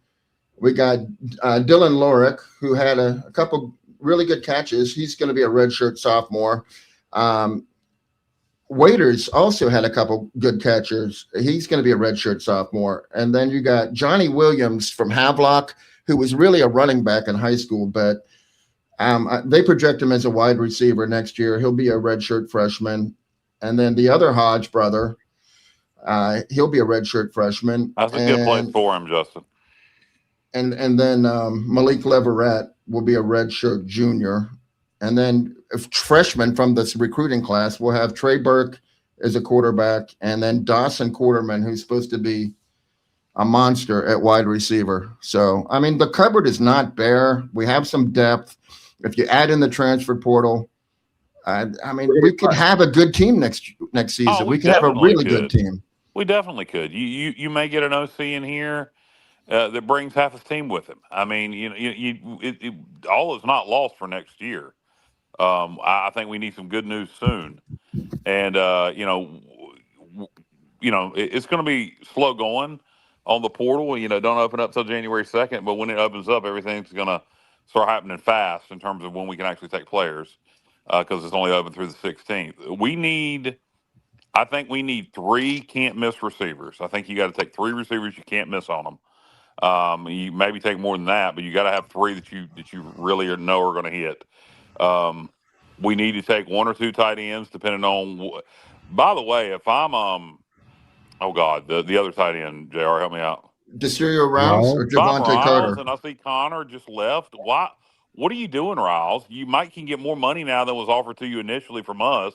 We got Dylan Lorick, who had a couple really good catches. He's going to be a redshirt sophomore. Waiters also had a couple good catchers. He's going to be a redshirt sophomore. And then you got Johnny Williams from Havelock, who was really a running back in high school, but they project him as a wide receiver next year. He'll be a redshirt freshman. And then the other Hodge brother, he'll be a redshirt freshman. That's a good place for him, Justin. And then Malik Leverett will be a redshirt junior. And then a freshman from this recruiting class, we'll have Trey Burke as a quarterback, and then Dawson Quarterman, who's supposed to be a monster at wide receiver. So, I mean, the cupboard is not bare. We have some depth. If you add in the transfer portal, I mean, we could have a good team next season. Oh, we could have a really good team. We definitely could. You may get an OC in here that brings half his team with him. I mean, all is not lost for next year. I think we need some good news soon, and it's going to be slow going on the portal. Don't open up till January 2nd, but when it opens up, everything's going to start happening fast in terms of when we can actually take players because it's only open through the 16th. I think we need 3 can't miss receivers. I think you got to take 3 receivers you can't miss on them. You maybe take more than that, but you got to have 3 that you really know are going to hit. We need to take 1 or 2 tight ends, depending on. By the way, if I'm the other tight end, JR, help me out. Desirio Riles or Javante Carter? And I see Connor just left. Why? What are you doing, Riles? You can get more money now than was offered to you initially from us.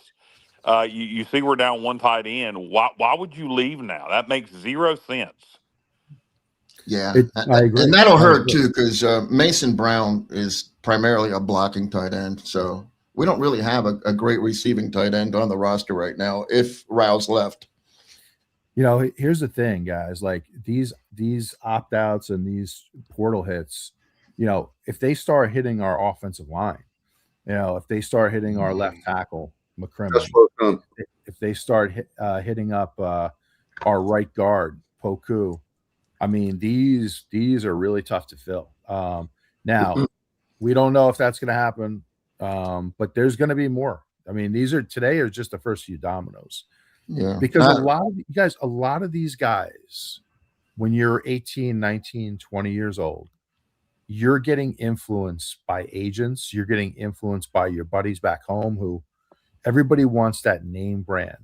You see we're down 1 tight end. Why would you leave now? That makes 0 sense. Yeah, I agree. And that'll hurt too because Mason Brown is primarily a blocking tight end. So we don't really have a great receiving tight end on the roster right now if Riles left. Here's the thing, guys. Like these opt-outs and these portal hits, if they start hitting our offensive line, if they start hitting our left tackle, McCrimmon, if they start hitting up our right guard, Poku, I mean, these are really tough to fill. Now, we don't know if that's going to happen, but there's going to be more. I mean, today are just the first few dominoes. Yeah. Because a lot of these guys, when you're 18, 19, 20 years old, you're getting influenced by agents. You're getting influenced by your buddies back home who everybody wants that name brand.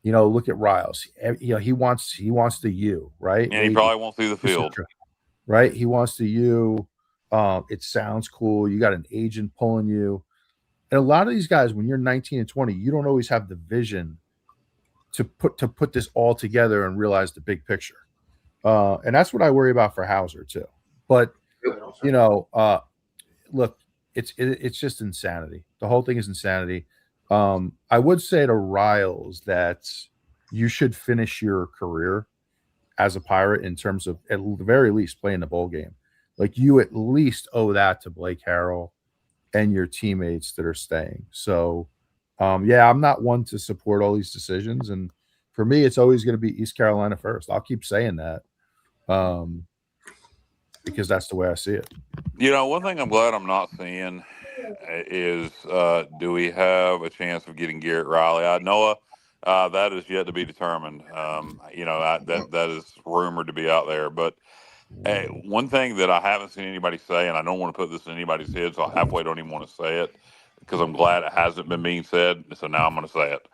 Look at Riles. He wants the U, right? And he probably won't see the field. Right? He wants the U. It sounds cool. You got an agent pulling you. And a lot of these guys, when you're 19 and 20, you don't always have the vision to put this all together and realize the big picture. And that's what I worry about for Hauser too. But look, it's just insanity. The whole thing is insanity. I would say to Riles that you should finish your career as a Pirate in terms of at the very least playing the bowl game. Like you at least owe that to Blake Harrell and your teammates that are staying. So, yeah, I'm not one to support all these decisions. And for me, it's always going to be East Carolina first. I'll keep saying that because that's the way I see it. You know, one thing I'm glad I'm not seeing is do we have a chance of getting Garrett Riley? Noah, that is yet to be determined. You know, that is rumored to be out there. But one thing that I haven't seen anybody say, and I don't want to put this in anybody's head, so I halfway don't even want to say it because I'm glad it hasn't been being said. So now I'm going to say it.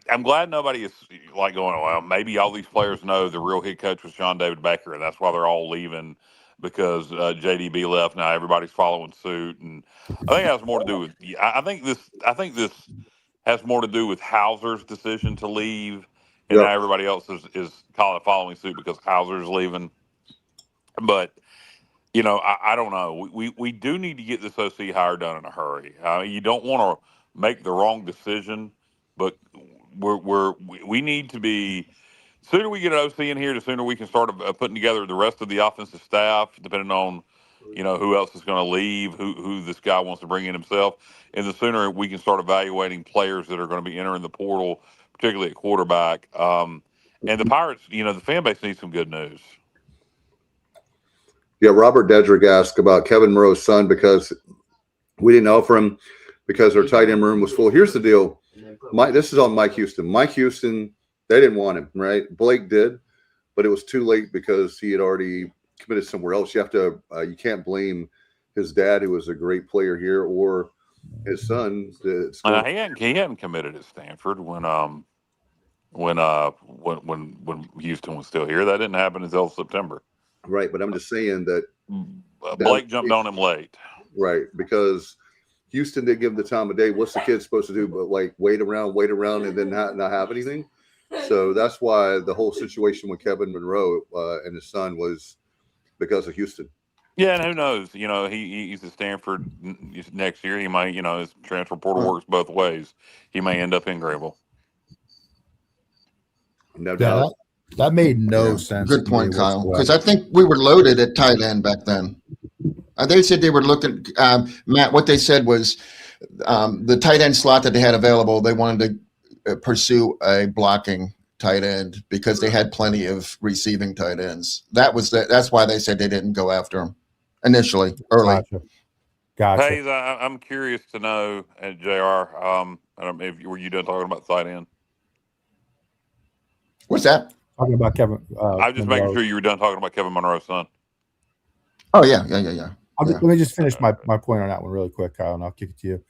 I'm glad nobody is like going, well, maybe all these players know the real head coach was John David Becker, and that's why they're all leaving because JDB left. Now everybody's following suit, and I think it has more to do with. I think this has more to do with Hauser's decision to leave, and now everybody else is following suit because Hauser's leaving. But you know, I don't know. We do need to get this OC hire done in a hurry. You don't want to make the wrong decision. But we need to be. The sooner we get an OC in here, the sooner we can start putting together the rest of the offensive staff, depending on, you know, who else is going to leave, who this guy wants to bring in himself, and the sooner we can start evaluating players that are going to be entering the portal, particularly at quarterback. And the Pirates, you know, the fan base needs some good news. Yeah, Robert Dedrick asked about Kevin Monroe's son because we didn't offer him because our tight end room was full. Here's the deal. This is on Mike Houston. Mike Houston, they didn't want him, right? Blake did, but it was too late because he had already committed somewhere else. You have to, you can't blame his dad, who was a great player here, or his son. He hadn't committed at Stanford when Houston was still here. That didn't happen until September. Right, but I'm just saying that Blake jumped on him late. Right, because Houston didn't give him the time of day. What's the kid supposed to do but like wait around, and then not have anything? So that's why the whole situation with Kevin Monroe and his son was because of Houston. Yeah, and who knows? You know, he's at Stanford next year. He might, you know, his transfer portal works both ways. He may end up in Grable. No doubt. That made no sense. Good point, Kyle. Because I think we were loaded at tight end back then. They said they were looking, Matt, what they said was the tight end slot that they had available, they wanted to pursue a blocking tight end because they had plenty of receiving tight ends. That's why they said they didn't go after him initially, early. Gotcha. Hayes, I'm curious to know, JR, I don't know if were you done talking about tight end? What's that? Talking about Kevin. I was just making sure you were done talking about Kevin Monroe's son. Oh, yeah. Let me just finish my point on that one really quick, Kyle, and I'll kick it to you.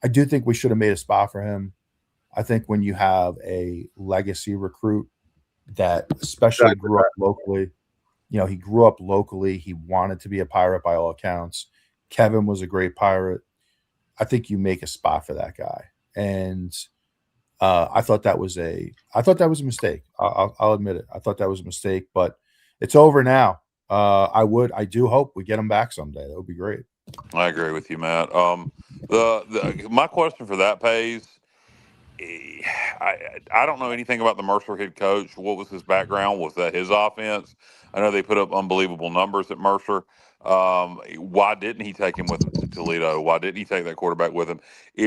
I do think we should have made a spot for him. I think when you have a legacy recruit that especially grew up locally, you know, he grew up locally. He wanted to be a Pirate by all accounts. Kevin was a great Pirate. I think you make a spot for that guy. And I thought that was a mistake. I'll admit it. I thought that was a mistake, but it's over now. I do hope we get him back someday. That would be great. I agree with you, Matt. My question for that, Pays, I don't know anything about the Mercer head coach. What was his background? Was that his offense? I know they put up unbelievable numbers at Mercer. Why didn't he take him with him to Toledo? Why didn't he take that quarterback with him?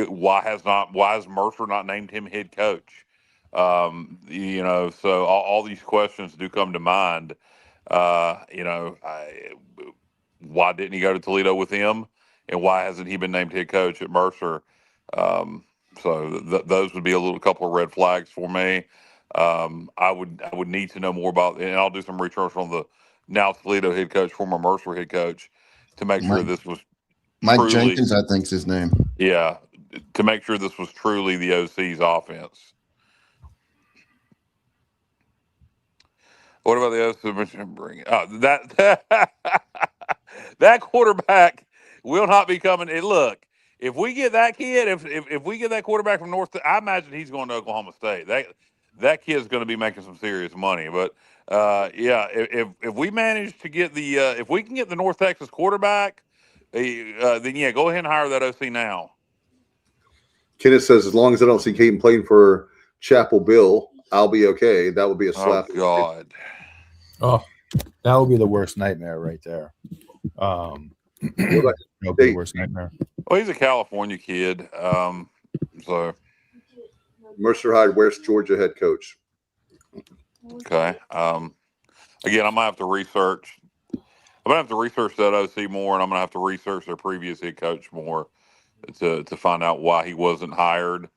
Why has Mercer not named him head coach? You know, so all these questions do come to mind. You know, why didn't he go to Toledo with him? And why hasn't he been named head coach at Mercer? So those would be a couple of red flags for me. I would need to know more about, and I'll do some research on the now Toledo head coach, former Mercer head coach, to make sure this was Mike truly, Jenkins, I think's his name. Yeah, to make sure this was truly the OC's offense. What about the OC? That quarterback will not be coming. And look, if we get that kid, if we get that quarterback from North, I imagine he's going to Oklahoma State. That kid's going to be making some serious money. But yeah, if we manage to get if we can get the North Texas quarterback, then yeah, go ahead and hire that OC now. Kenneth says, as long as I don't see Caden playing for Chapel Bill, I'll be okay. That would be a slap. Oh, God. Oh, that would be the worst nightmare right there. That would be the worst nightmare. Well, he's a California kid. So Mercer Hyde, West Georgia head coach. okay. Again, I'm gonna have to research. I'm gonna have to research that OC more, and I'm gonna have to research their previous head coach more to find out why he wasn't hired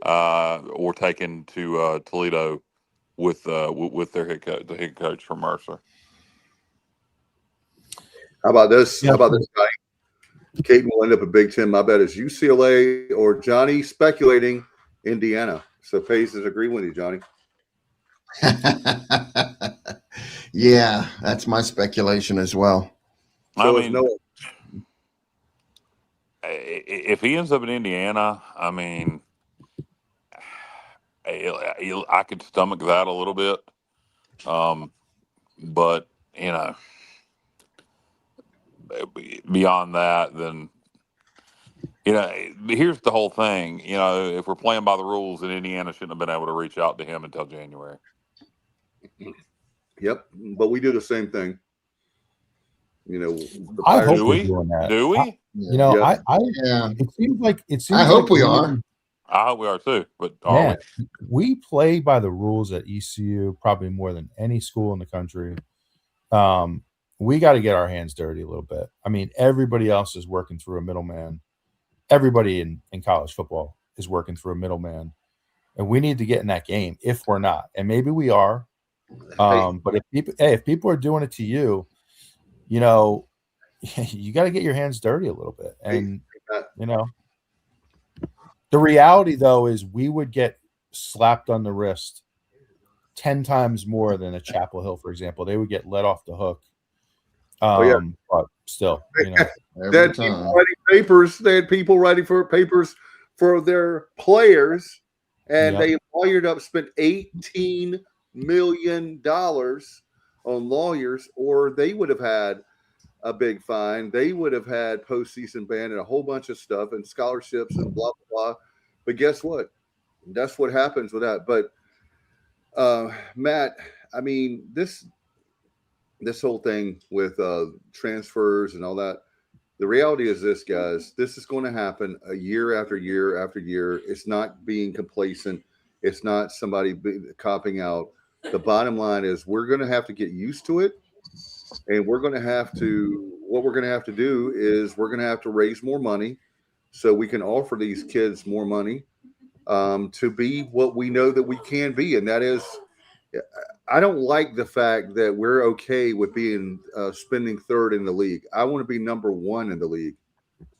or taken to Toledo with their head coach, the head coach from Mercer. How about this? How about this guy? Caden will end up at Big Ten. My bet is UCLA or Johnny speculating Indiana. So Pace is agreeing with you, Johnny. Yeah, that's my speculation as well. So I mean, if he ends up in Indiana, I mean, I could stomach that a little bit. But, you know, beyond that, then, you know, here's the whole thing. You know, if we're playing by the rules, then Indiana shouldn't have been able to reach out to him until January. Yep, but we do the same thing. You know, I hope do we're we? doing that. Do we? You know, Yeah. It seems like I hope we are. I hope we are too. But are Man, we play by the rules at ECU probably more than any school in the country. We got to get our hands dirty a little bit. I mean, everybody else is working through a middleman. Everybody in college football is working through a middleman. And we need to get in that game if we're not. And maybe we are. But if people are doing it to you, you know, you got to get your hands dirty a little bit. And, you know, the reality, though, is we would get slapped on the wrist 10 times more than a Chapel Hill, for example. They would get let off the hook. But still, you know. They had people writing papers. They had people writing for papers for their players, and they lawyered up, spent $18 million on lawyers, or they would have had a big fine. They would have had postseason ban and a whole bunch of stuff and scholarships and blah, blah, blah. But guess what? That's what happens with that. But Matt, I mean, this whole thing with transfers and all that, the reality is this, guys, this is going to happen year after year after year. It's not being complacent. It's not somebody copping out. The bottom line is we're going to have to get used to it. And what we're going to have to do is we're going to have to raise more money so we can offer these kids more money to be what we know that we can be. And that is, I don't like the fact that we're okay with being spending third in the league. I want to be number one in the league.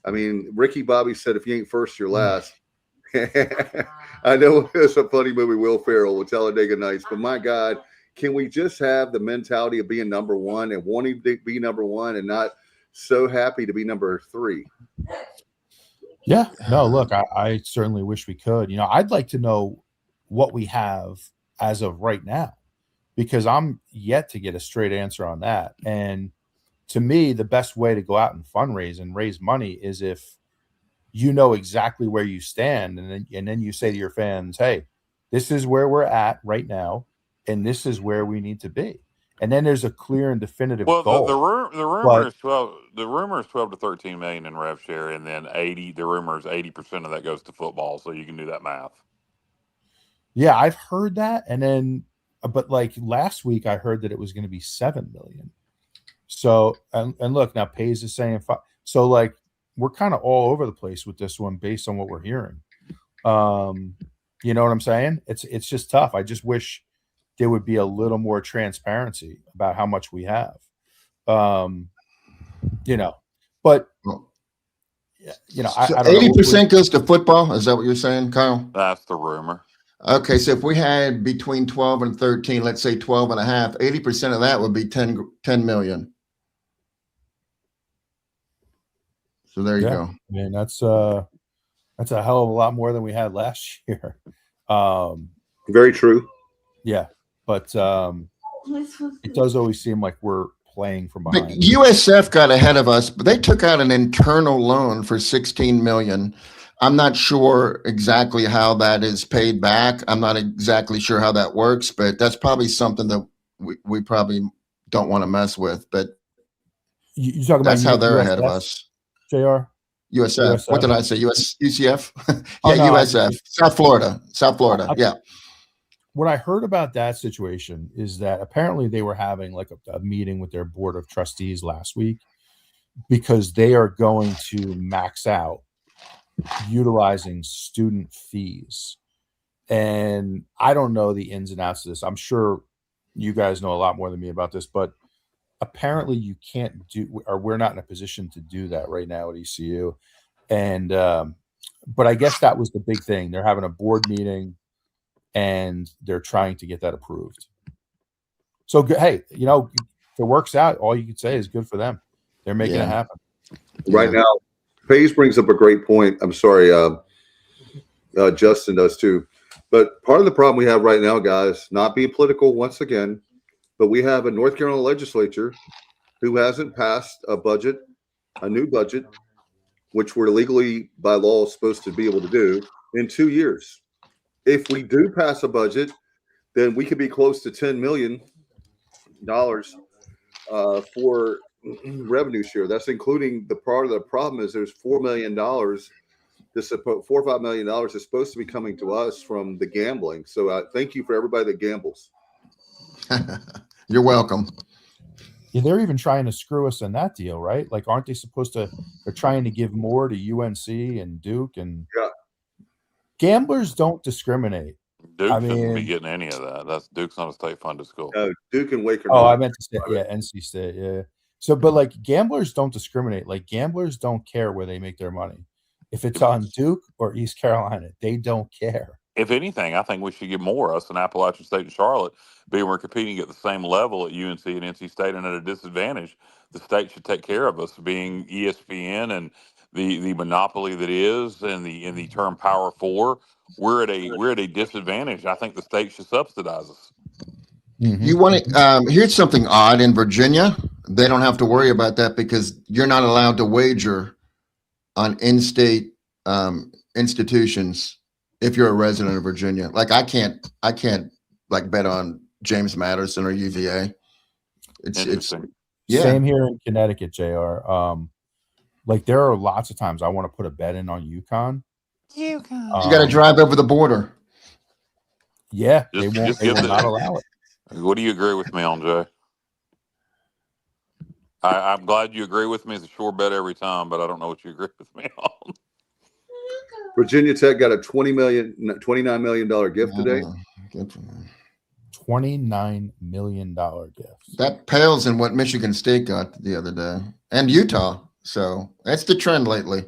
I mean, Ricky Bobby said, if you ain't first, you're last. I know it's a funny movie, Will Ferrell with Talladega Nights, but my God, can we just have the mentality of being number one and wanting to be number one and not so happy to be number three? Yeah, no, look, I certainly wish we could. You know, I'd like to know what we have as of right now, because I'm yet to get a straight answer on that. And to me, the best way to go out and fundraise and raise money is if you know exactly where you stand, and then you say to your fans, hey, this is where we're at right now, and this is where we need to be. And then there's a clear and definitive goal. The rumor is 12. The rumor is 12 to 13 million in rev share, and then 80. The rumor is 80% of that goes to football. So you can do that math. Yeah, I've heard that, and then, but like last week, I heard that it was going to be 7 million. So and look, now Pays is saying 5. So like we're kind of all over the place with this one based on what we're hearing. You know what I'm saying? It's just tough. I just wish there would be a little more transparency about how much we have. You know, but you know, I don't 80% goes to football. Is that what you're saying, Kyle? That's the rumor. Okay, so if we had between 12 and 13, let's say 12 and a half, 80% of that would be 10 million. So there you go. I mean, that's a hell of a lot more than we had last year. Very true. Yeah, but it does always seem like we're playing from behind. But USF got ahead of us, but they took out an internal loan for $16 million. I'm not sure exactly how that is paid back. I'm not exactly sure how that works, but that's probably something that we probably don't want to mess with. But You talking that's about how they're USF, ahead of us. JR? USF. What USF? did I say? UCF? Oh, Yeah, no, USF. South Florida. South Florida. Yeah. What I heard about that situation is that apparently they were having like a meeting with their board of trustees last week because they are going to max out utilizing student fees. And I don't know the ins and outs of this. I'm sure you guys know a lot more than me about this, but apparently you can't do, or we're not in a position to do that right now at ECU. And, but I guess that was the big thing. They're having a board meeting and they're trying to get that approved. So, hey, you know, if it works out, all you can say is good for them. They're making it happen. Right now, Paige brings up a great point. I'm sorry, Justin does too. But part of the problem we have right now, guys, not being political once again, but we have a North Carolina legislature who hasn't passed a budget, a new budget, which we're legally by law supposed to be able to do in 2 years. If we do pass a budget, then we could be close to $10 million for revenue share. That's including the part of the problem is there's $4 million. This $4 or $5 million is supposed to be coming to us from the gambling. So thank you for everybody that gambles. You're welcome. Yeah, they're even trying to screw us in that deal, right? Like, aren't they supposed to? They're trying to give more to UNC and Duke, and gamblers don't discriminate. Duke shouldn't be getting any of that. That's Duke's not a state-funded school. No, Duke and Wake are Oh, not. I meant to say, NC State, yeah. So, but like gamblers don't discriminate. Like gamblers don't care where they make their money. If it's on Duke or East Carolina, they don't care. If anything, I think we should get more. Us in Appalachian State and Charlotte, being we're competing at the same level at UNC and NC State and at a disadvantage, the state should take care of us. Being ESPN and the monopoly that is, and the term Power Four, we're at a disadvantage. I think the state should subsidize us. Mm-hmm. You want to? Here's something odd in Virginia. They don't have to worry about that because you're not allowed to wager on in-state institutions if you're a resident of Virginia. Like I can't like bet on James Madison or UVA. It's Same here in Connecticut, JR. Like there are lots of times I want to put a bet in on UConn. You got to drive over the border. Yeah, they will not allow it. What do you agree with me on, Jay? I'm glad you agree with me. It's a sure bet every time, but I don't know what you agree with me on. Virginia Tech got a $29 million gift today. $29 million gift. That pales in what Michigan State got the other day, and Utah. So that's the trend lately.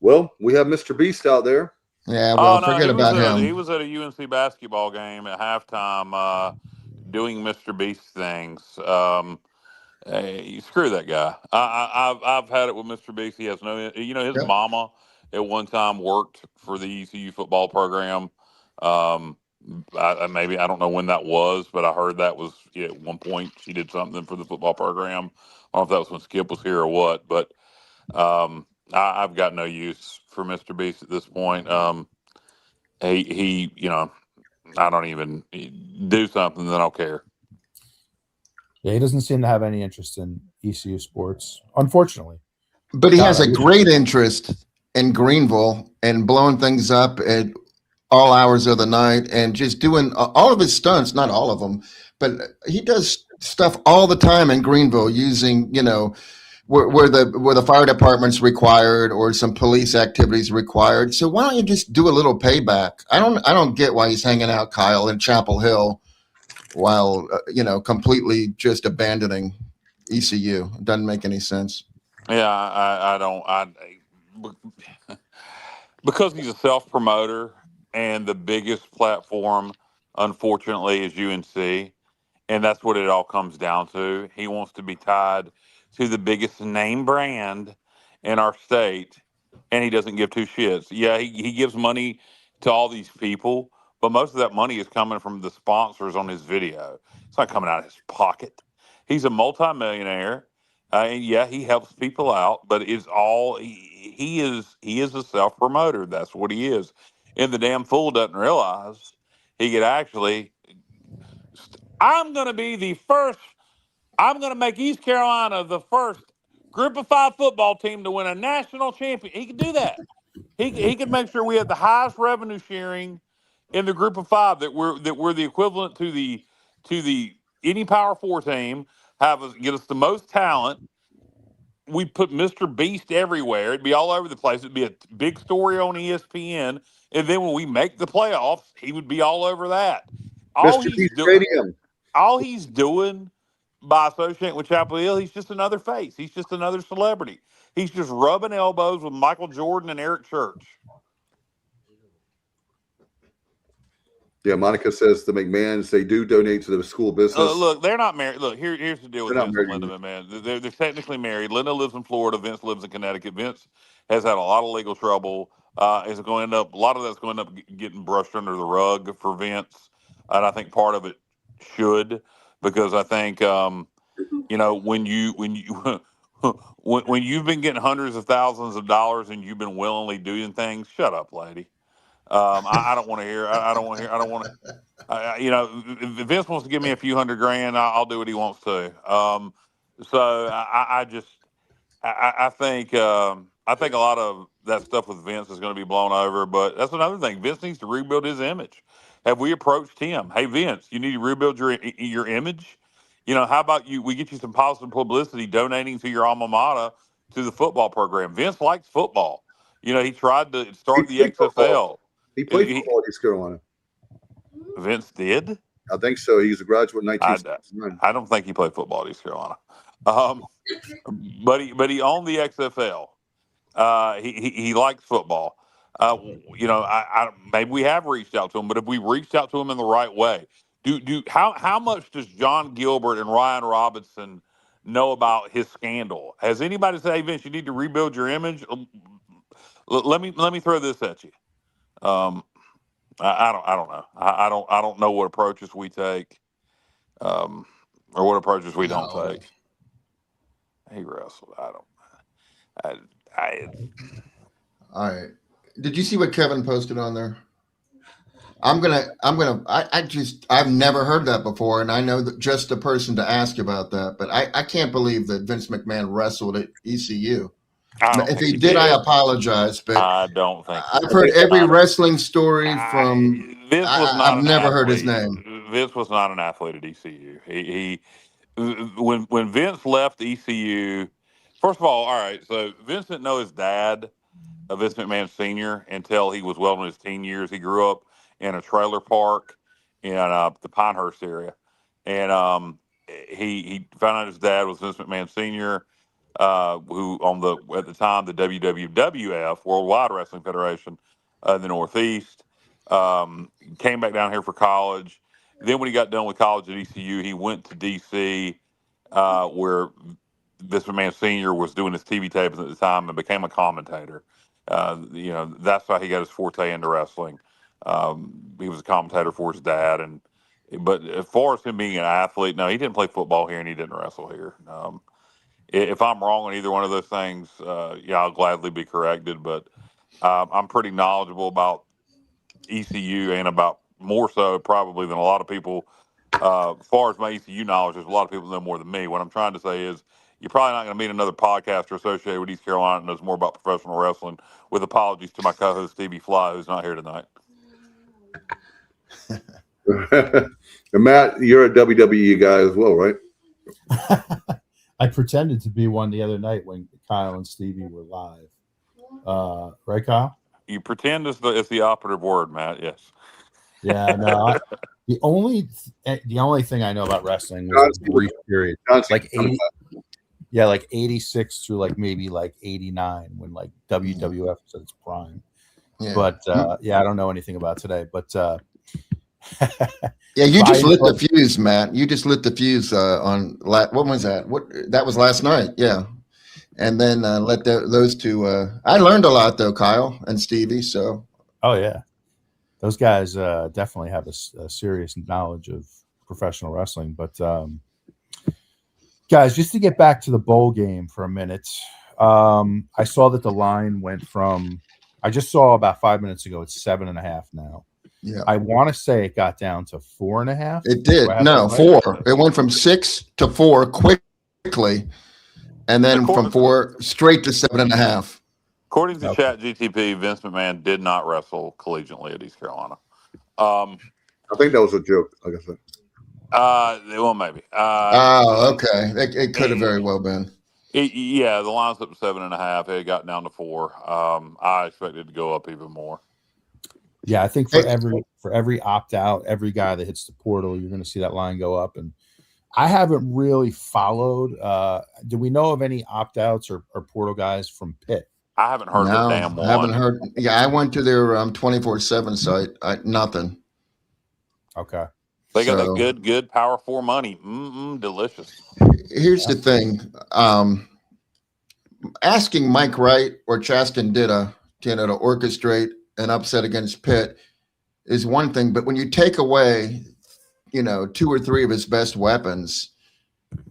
Well, we have Mr. Beast out there. Yeah, well, forget about him. He was at a UNC basketball game at halftime doing Mr. Beast things. Hey, screw that guy. I've had it with Mr. Beast. He has no, his mama at one time worked for the ECU football program. I don't know when that was, but I heard that was at one point she did something for the football program. I don't know if that was when Skip was here or what, but I've got no use for Mr. Beast at this point. He I don't even do something that I don't care. Yeah, he doesn't seem to have any interest in ECU sports, unfortunately. But he has a great interest in Greenville and blowing things up at all hours of the night and just doing all of his stunts, not all of them, but he does stuff all the time in Greenville using, where the fire department's required or some police activities required. So why don't you just do a little payback? I don't get why he's hanging out, Kyle, in Chapel Hill while completely just abandoning ECU. It doesn't make any sense. Yeah, I don't. Because he's a self-promoter, and the biggest platform, unfortunately, is UNC, and that's what it all comes down to. He wants to be tied to the biggest name brand in our state, and he doesn't give two shits. Yeah, he gives money to all these people, but most of that money is coming from the sponsors on his video. It's not coming out of his pocket. He's a multimillionaire. And yeah, he helps people out, but it's all he is a self promoter. That's what he is. And the damn fool doesn't realize he could actually. I'm going to be the first. I'm going to make East Carolina the first Group of 5 football team to win a national champion. He could do that. He could make sure we have the highest revenue sharing in the Group of 5, that we're the equivalent to the any Power 4 team, get us the most talent. We put Mr. Beast everywhere. It'd be all over the place. It'd be a big story on ESPN. And then when we make the playoffs, he would be all over that. Mr. Beast Stadium. All he's doing by associating with Chapel Hill, he's just another face. He's just another celebrity. He's just rubbing elbows with Michael Jordan and Eric Church. Yeah, Monica says the McMahons, they do donate to the school business. Look, they're not married. Look, here's the deal with They're Vince not and Linda McMahon. They're technically married. Linda lives in Florida. Vince lives in Connecticut. Vince has had a lot of legal trouble. Is going to end up, a lot of that's going to end up getting brushed under the rug for Vince. And I think part of it should, because I think, you know, when you've been getting hundreds of thousands of dollars and you've been willingly doing things, shut up, lady. I don't want to hear. I don't want to hear. I don't want to. You know, if Vince wants to give me a few $100,000, I'll do what he wants to. So I think a lot of that stuff with Vince is going to be blown over. But that's another thing. Vince needs to rebuild his image. Have we approached him? Hey, Vince, you need to rebuild your image. You know, how about we get you some positive publicity donating to your alma mater to the football program? Vince likes football. You know, he tried to start the XFL. Football. He played football at East Carolina. Vince did? I think so. He's a graduate in 1969. I don't think he played football at East Carolina. But he owned the XFL. He likes football. You know, maybe we have reached out to him, but if we reached out to him in the right way, how much does John Gilbert and Ryan Robinson know about his scandal? Has anybody said, "Hey, Vince, you need to rebuild your image"? Let me throw this at you. I don't know. I don't know what approaches we take, or what approaches we don't take. He wrestled. All right. Did you see what Kevin posted on there? I've never heard that before, and I know that just the person to ask about that, but I can't believe that Vince McMahon wrestled at ECU. If he did, I apologize, but I don't think I've heard every wrestling story from. I've never heard his name. Vince was not an athlete at ECU. When Vince left ECU, first of all right, so Vince didn't know his dad, Vince McMahon Sr., until he was well in his teen years. He grew up in a trailer park in the Pinehurst area, and he found out his dad was Vince McMahon Sr., who at the time the WWF, Worldwide Wrestling Federation, in the Northeast. Came back down here for college. Then when he got done with college at ECU, he went to DC, where Vince McMahon Sr. was doing his TV tapes at the time, and became a commentator. You know, that's how he got his forte into wrestling. He was a commentator for his dad, but as far as him being an athlete, no, he didn't play football here and he didn't wrestle here. If I'm wrong on either one of those things, I'll gladly be corrected. But I'm pretty knowledgeable about ECU, and about more so probably than a lot of people. As far as my ECU knowledge, there's a lot of people that know more than me. What I'm trying to say is, you're probably not going to meet another podcaster associated with East Carolina that knows more about professional wrestling, with apologies to my co-host, Stevie Fly, who's not here tonight. And Matt, you're a WWE guy as well, right? I pretended to be one the other night when Kyle and Stevie were live. Right, Kyle? You pretend is the operative word, Matt. Yes. Yeah. No. The only thing I know about wrestling was a brief period, like 80, like 86 through like maybe like 89, when like WWF was at its prime. Yeah. But I don't know anything about today. But yeah, you just lit the fuse, Matt. You just lit the fuse on what was that? That was last night. Yeah, and then let those two. I learned a lot though, Kyle and Stevie. So. Oh yeah, those guys definitely have a serious knowledge of professional wrestling. But Guys, just to get back to the bowl game for a minute, I saw that the line went from, I just saw about 5 minutes ago, it's 7.5 now. Yeah. I want to say it got down to 4.5. It did. No, 4. It went from 6 to 4 quickly, and then from 4 straight to 7.5. According to ChatGTP, Vince McMahon did not wrestle collegiately at East Carolina. I think that was a joke, like I said. Well, maybe. Okay. It could have very well been. Yeah, the line's up to 7.5. It got down to 4. I expected to go up even more. Yeah, I think for every opt out, every guy that hits the portal, you're going to see that line go up. And I haven't really followed. Do we know of any opt outs or portal guys from Pitt? I haven't heard the damn one. I haven't heard. Yeah, I went to their 24/7 site. Nothing. Okay. They got that good Power 4 money. Delicious. Here's the thing. Asking Mike Wright or Chaston Ditta to orchestrate an upset against Pitt is one thing, but when you take away, 2 or 3 of his best weapons,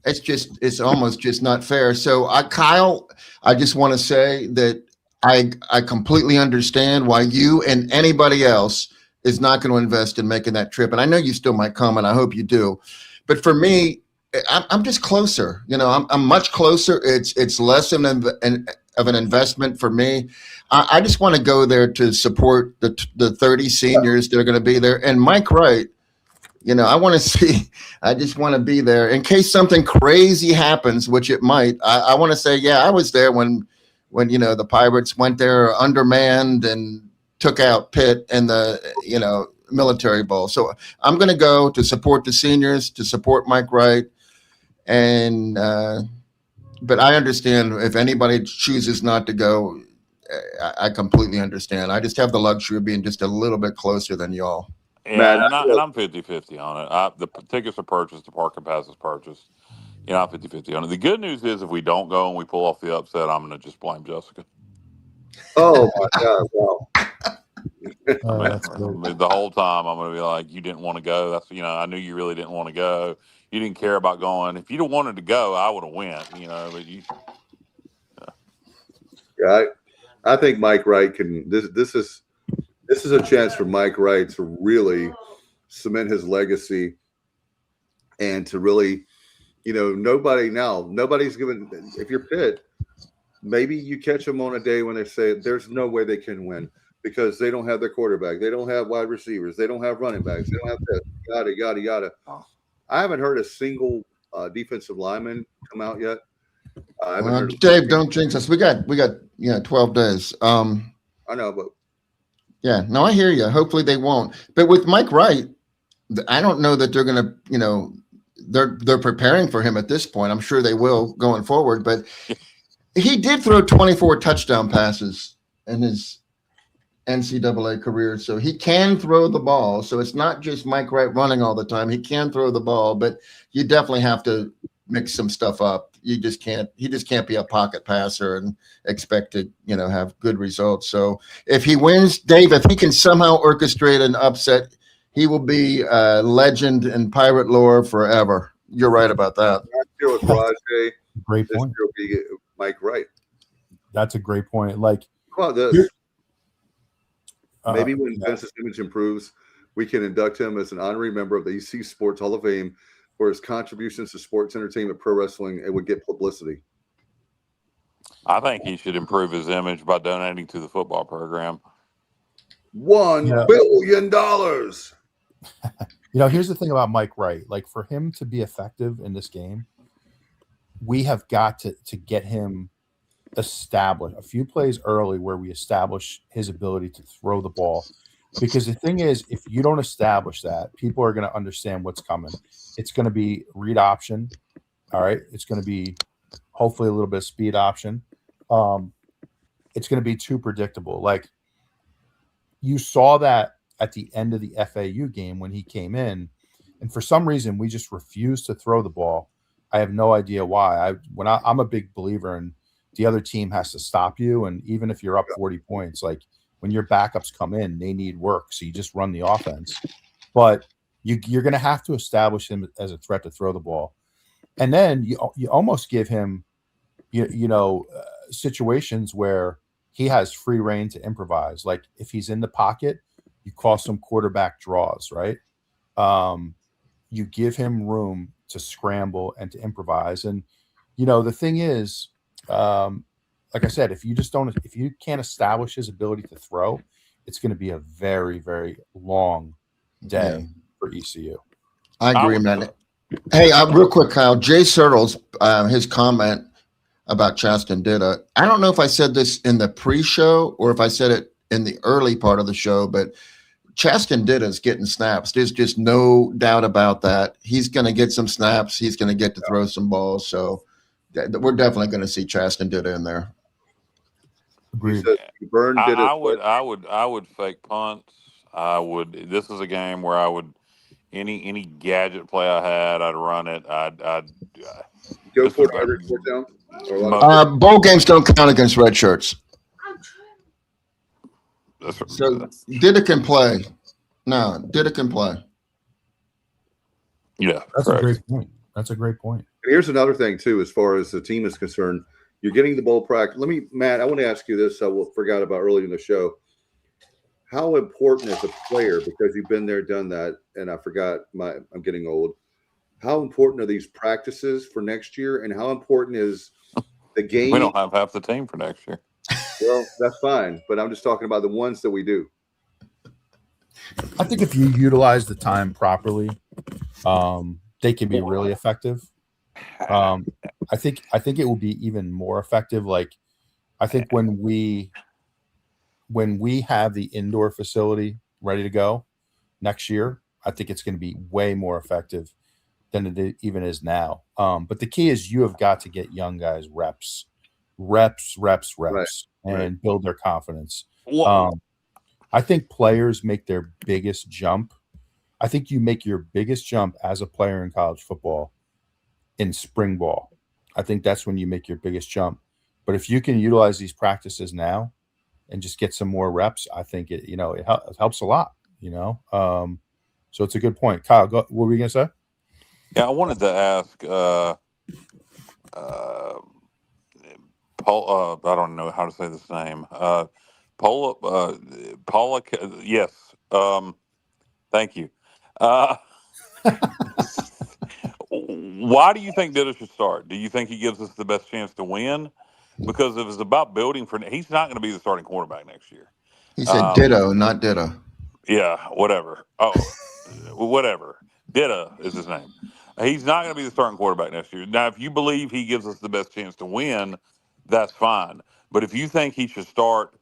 it's almost just not fair. So Kyle, I just want to say that I completely understand why you and anybody else is not going to invest in making that trip. And I know you still might come, and I hope you do. But for me, I'm just closer. I'm much closer. It's less of an investment for me. I just want to go there to support the 30 seniors that are going to be there. And Mike Wright, I just want to be there in case something crazy happens, which it might. I want to say, yeah, I was there when the Pirates went there undermanned and took out Pitt in the, Military Bowl. So I'm going to go to support the seniors, to support Mike Wright. And, but I understand if anybody chooses not to go, I completely understand. I just have the luxury of being just a little bit closer than y'all. Yeah, and I'm 50-50 on it. The tickets are purchased, the parking pass is purchased. I'm 50-50 on it. The good news is if we don't go and we pull off the upset, I'm going to just blame Jessica. Oh, my God. Wow. The whole time I'm going to be like, you didn't want to go. That's, I knew you really didn't want to go. You didn't care about going. If you'd have wanted to go, I would have went, but you. Yeah, I think Mike Wright can, this is a chance for Mike Wright to really cement his legacy and to really, nobody's given, if you're Pitt, maybe you catch them on a day when they say there's no way they can win because they don't have their quarterback. They don't have wide receivers. They don't have running backs. They don't have this, yada, yada, yada. I haven't heard a single defensive lineman come out yet. Dave, don't jinx us. We got 12 days. I know, but yeah, no, I hear you. Hopefully they won't. But with Mike Wright, I don't know that they're going to, they're preparing for him at this point. I'm sure they will going forward. But he did throw 24 touchdown passes in his NCAA career, so he can throw the ball. So it's not just Mike Wright running all the time. He can throw the ball, but you definitely have to mix some stuff up. He just can't be a pocket passer and expect to, have good results. So if he wins, Dave, if he can somehow orchestrate an upset, he will be a legend in Pirate lore forever. You're right about that. With Rajay, great point. Will be Mike Wright. That's a great point. Like, how about this? Maybe when Vince's image improves, we can induct him as an honorary member of the EC Sports Hall of Fame for his contributions to sports entertainment, pro wrestling. It would get publicity. I think he should improve his image by donating to the football program. $1 billion. Here's the thing about Mike Wright. Like, for him to be effective in this game, we have got to get him established a few plays early where we establish his ability to throw the ball. Because the thing is, if you don't establish that, people are going to understand what's coming. It's going to be read option. All right. It's going to be hopefully a little bit of speed option. It's going to be too predictable. Like, you saw that at the end of the FAU game when he came in, and for some reason we just refused to throw the ball. I have no idea why. I'm a big believer in the other team has to stop you, and even if you're up 40 points, like when your backups come in, they need work, so you just run the offense. But you're going to have to establish him as a threat to throw the ball. And then you almost give him, situations where he has free reign to improvise. Like if he's in the pocket, you call some quarterback draws, right? You give him room to scramble and to improvise. And, the thing is, like I said, if you can't establish his ability to throw, it's going to be a very, very long day for ECU. I agree, man. Hey, real quick, Kyle, Jay Sertles, his comment about Chaston Ditta. I don't know if I said this in the pre-show or if I said it in the early part of the show, but Chaston Ditta is getting snaps. There's just no doubt about that. He's going to get some snaps. He's going to get to throw some balls. So we're definitely going to see Chaston Ditta in there. Agreed. I would fake punts. This is a game where I would any gadget play I had, I'd run it. I'd go for it. Bowl games don't count against red shirts. So Ditta can play. No, Ditta can play. Yeah, that's a great point. That's a great point. And here's another thing too, as far as the team is concerned. You're getting the bowl practice. Matt, I want to ask you this. I forgot about earlier in the show. How important is a player, because you've been there, done that, and I forgot I'm getting old. How important are these practices for next year, and how important is the game? We don't have half the team for next year. Well, that's fine, but I'm just talking about the ones that we do. I think if you utilize the time properly, they can be really effective. I think it will be even more effective. Like, I think when we have the indoor facility ready to go next year, I think it's going to be way more effective than it even is now. But the key is you have got to get young guys reps, and build their confidence. I think players make their biggest jump. I think you make your biggest jump as a player in college football in spring ball. I think that's when you make your biggest jump. But if you can utilize these practices now and just get some more reps, I think it helps a lot, so it's a good point. Kyle, what were you going to say? Yeah, I wanted to ask Paul, I don't know how to say this name. Paula, yes. Thank you. Why do you think Ditta should start? Do you think he gives us the best chance to win? Because if it's about building he's not going to be the starting quarterback next year. He said Ditto, not Ditta. Yeah, whatever. Oh, whatever. Ditta is his name. He's not going to be the starting quarterback next year. Now, if you believe he gives us the best chance to win, that's fine. But if you think he should start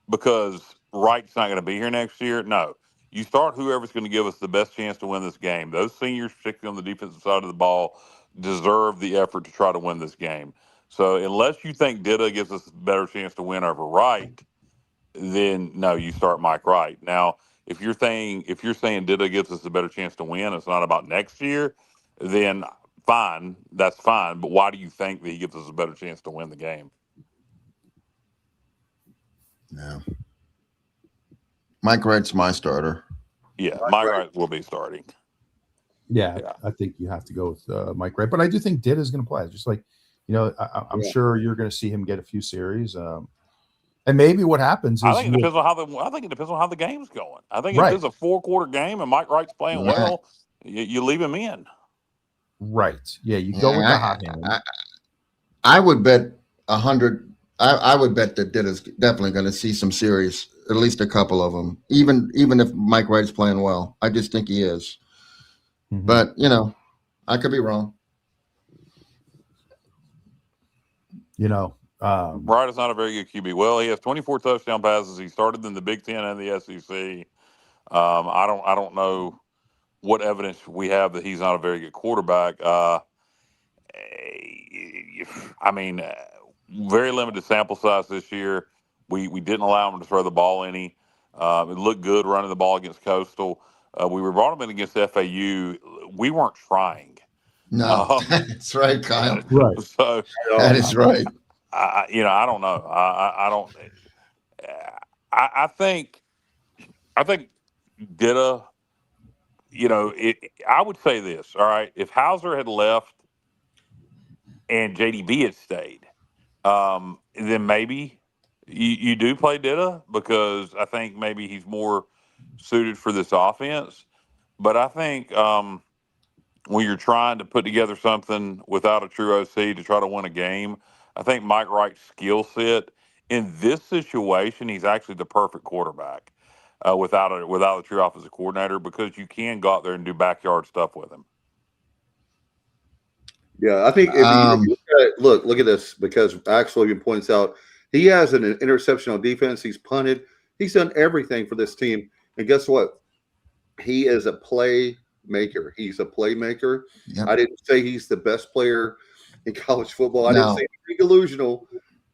because Wright's not going to be here next year, no. You start whoever's going to give us the best chance to win this game. Those seniors, particularly on the defensive side of the ball, deserve the effort to try to win this game. So unless you think Ditta gives us a better chance to win over Wright, then no, you start Mike Wright. Now, if you're saying Ditta gives us a better chance to win, it's not about next year, then fine, that's fine. But why do you think that he gives us a better chance to win the game? Yeah. Mike Wright's my starter. Yeah, Mike Wright will be starting. Yeah, I think you have to go with Mike Wright. But I do think Ditta is going to play. Just like, I'm sure you're going to see him get a few series. And maybe what happens is I think it depends on how the game's going. I think if it's a 4-quarter game and Mike Wright's playing well, you leave him in. Right. Yeah, you go with the hot hand. I would bet 100. I would bet that Ditta's definitely going to see some series, at least a couple of them, even if Mike Wright's playing well. I just think he is. Mm-hmm. But, I could be wrong. Wright is not a very good QB. Well, he has 24 touchdown passes. He started in the Big Ten and the SEC. I don't know what evidence we have that he's not a very good quarterback. Very limited sample size this year. We didn't allow him to throw the ball any. It looked good running the ball against Coastal. We were brought him in against FAU. We weren't trying. No, that's right, Kyle. Right. So that is right. I don't know. I think Ditta. I would say this. All right, if Hauser had left and JDB had stayed, then maybe you do play Ditta, because I think maybe he's more suited for this offense. But I think when you're trying to put together something without a true OC to try to win a game, I think Mike Wright's skill set in this situation, he's actually the perfect quarterback without a true offensive coordinator, because you can go out there and do backyard stuff with him. Yeah, I think if you look at this, because Axel even points out he has an interception on defense. He's punted. He's done everything for this team. And guess what? He is a playmaker. He's a playmaker. Yep. I didn't say he's the best player in college football. I didn't say anything delusional.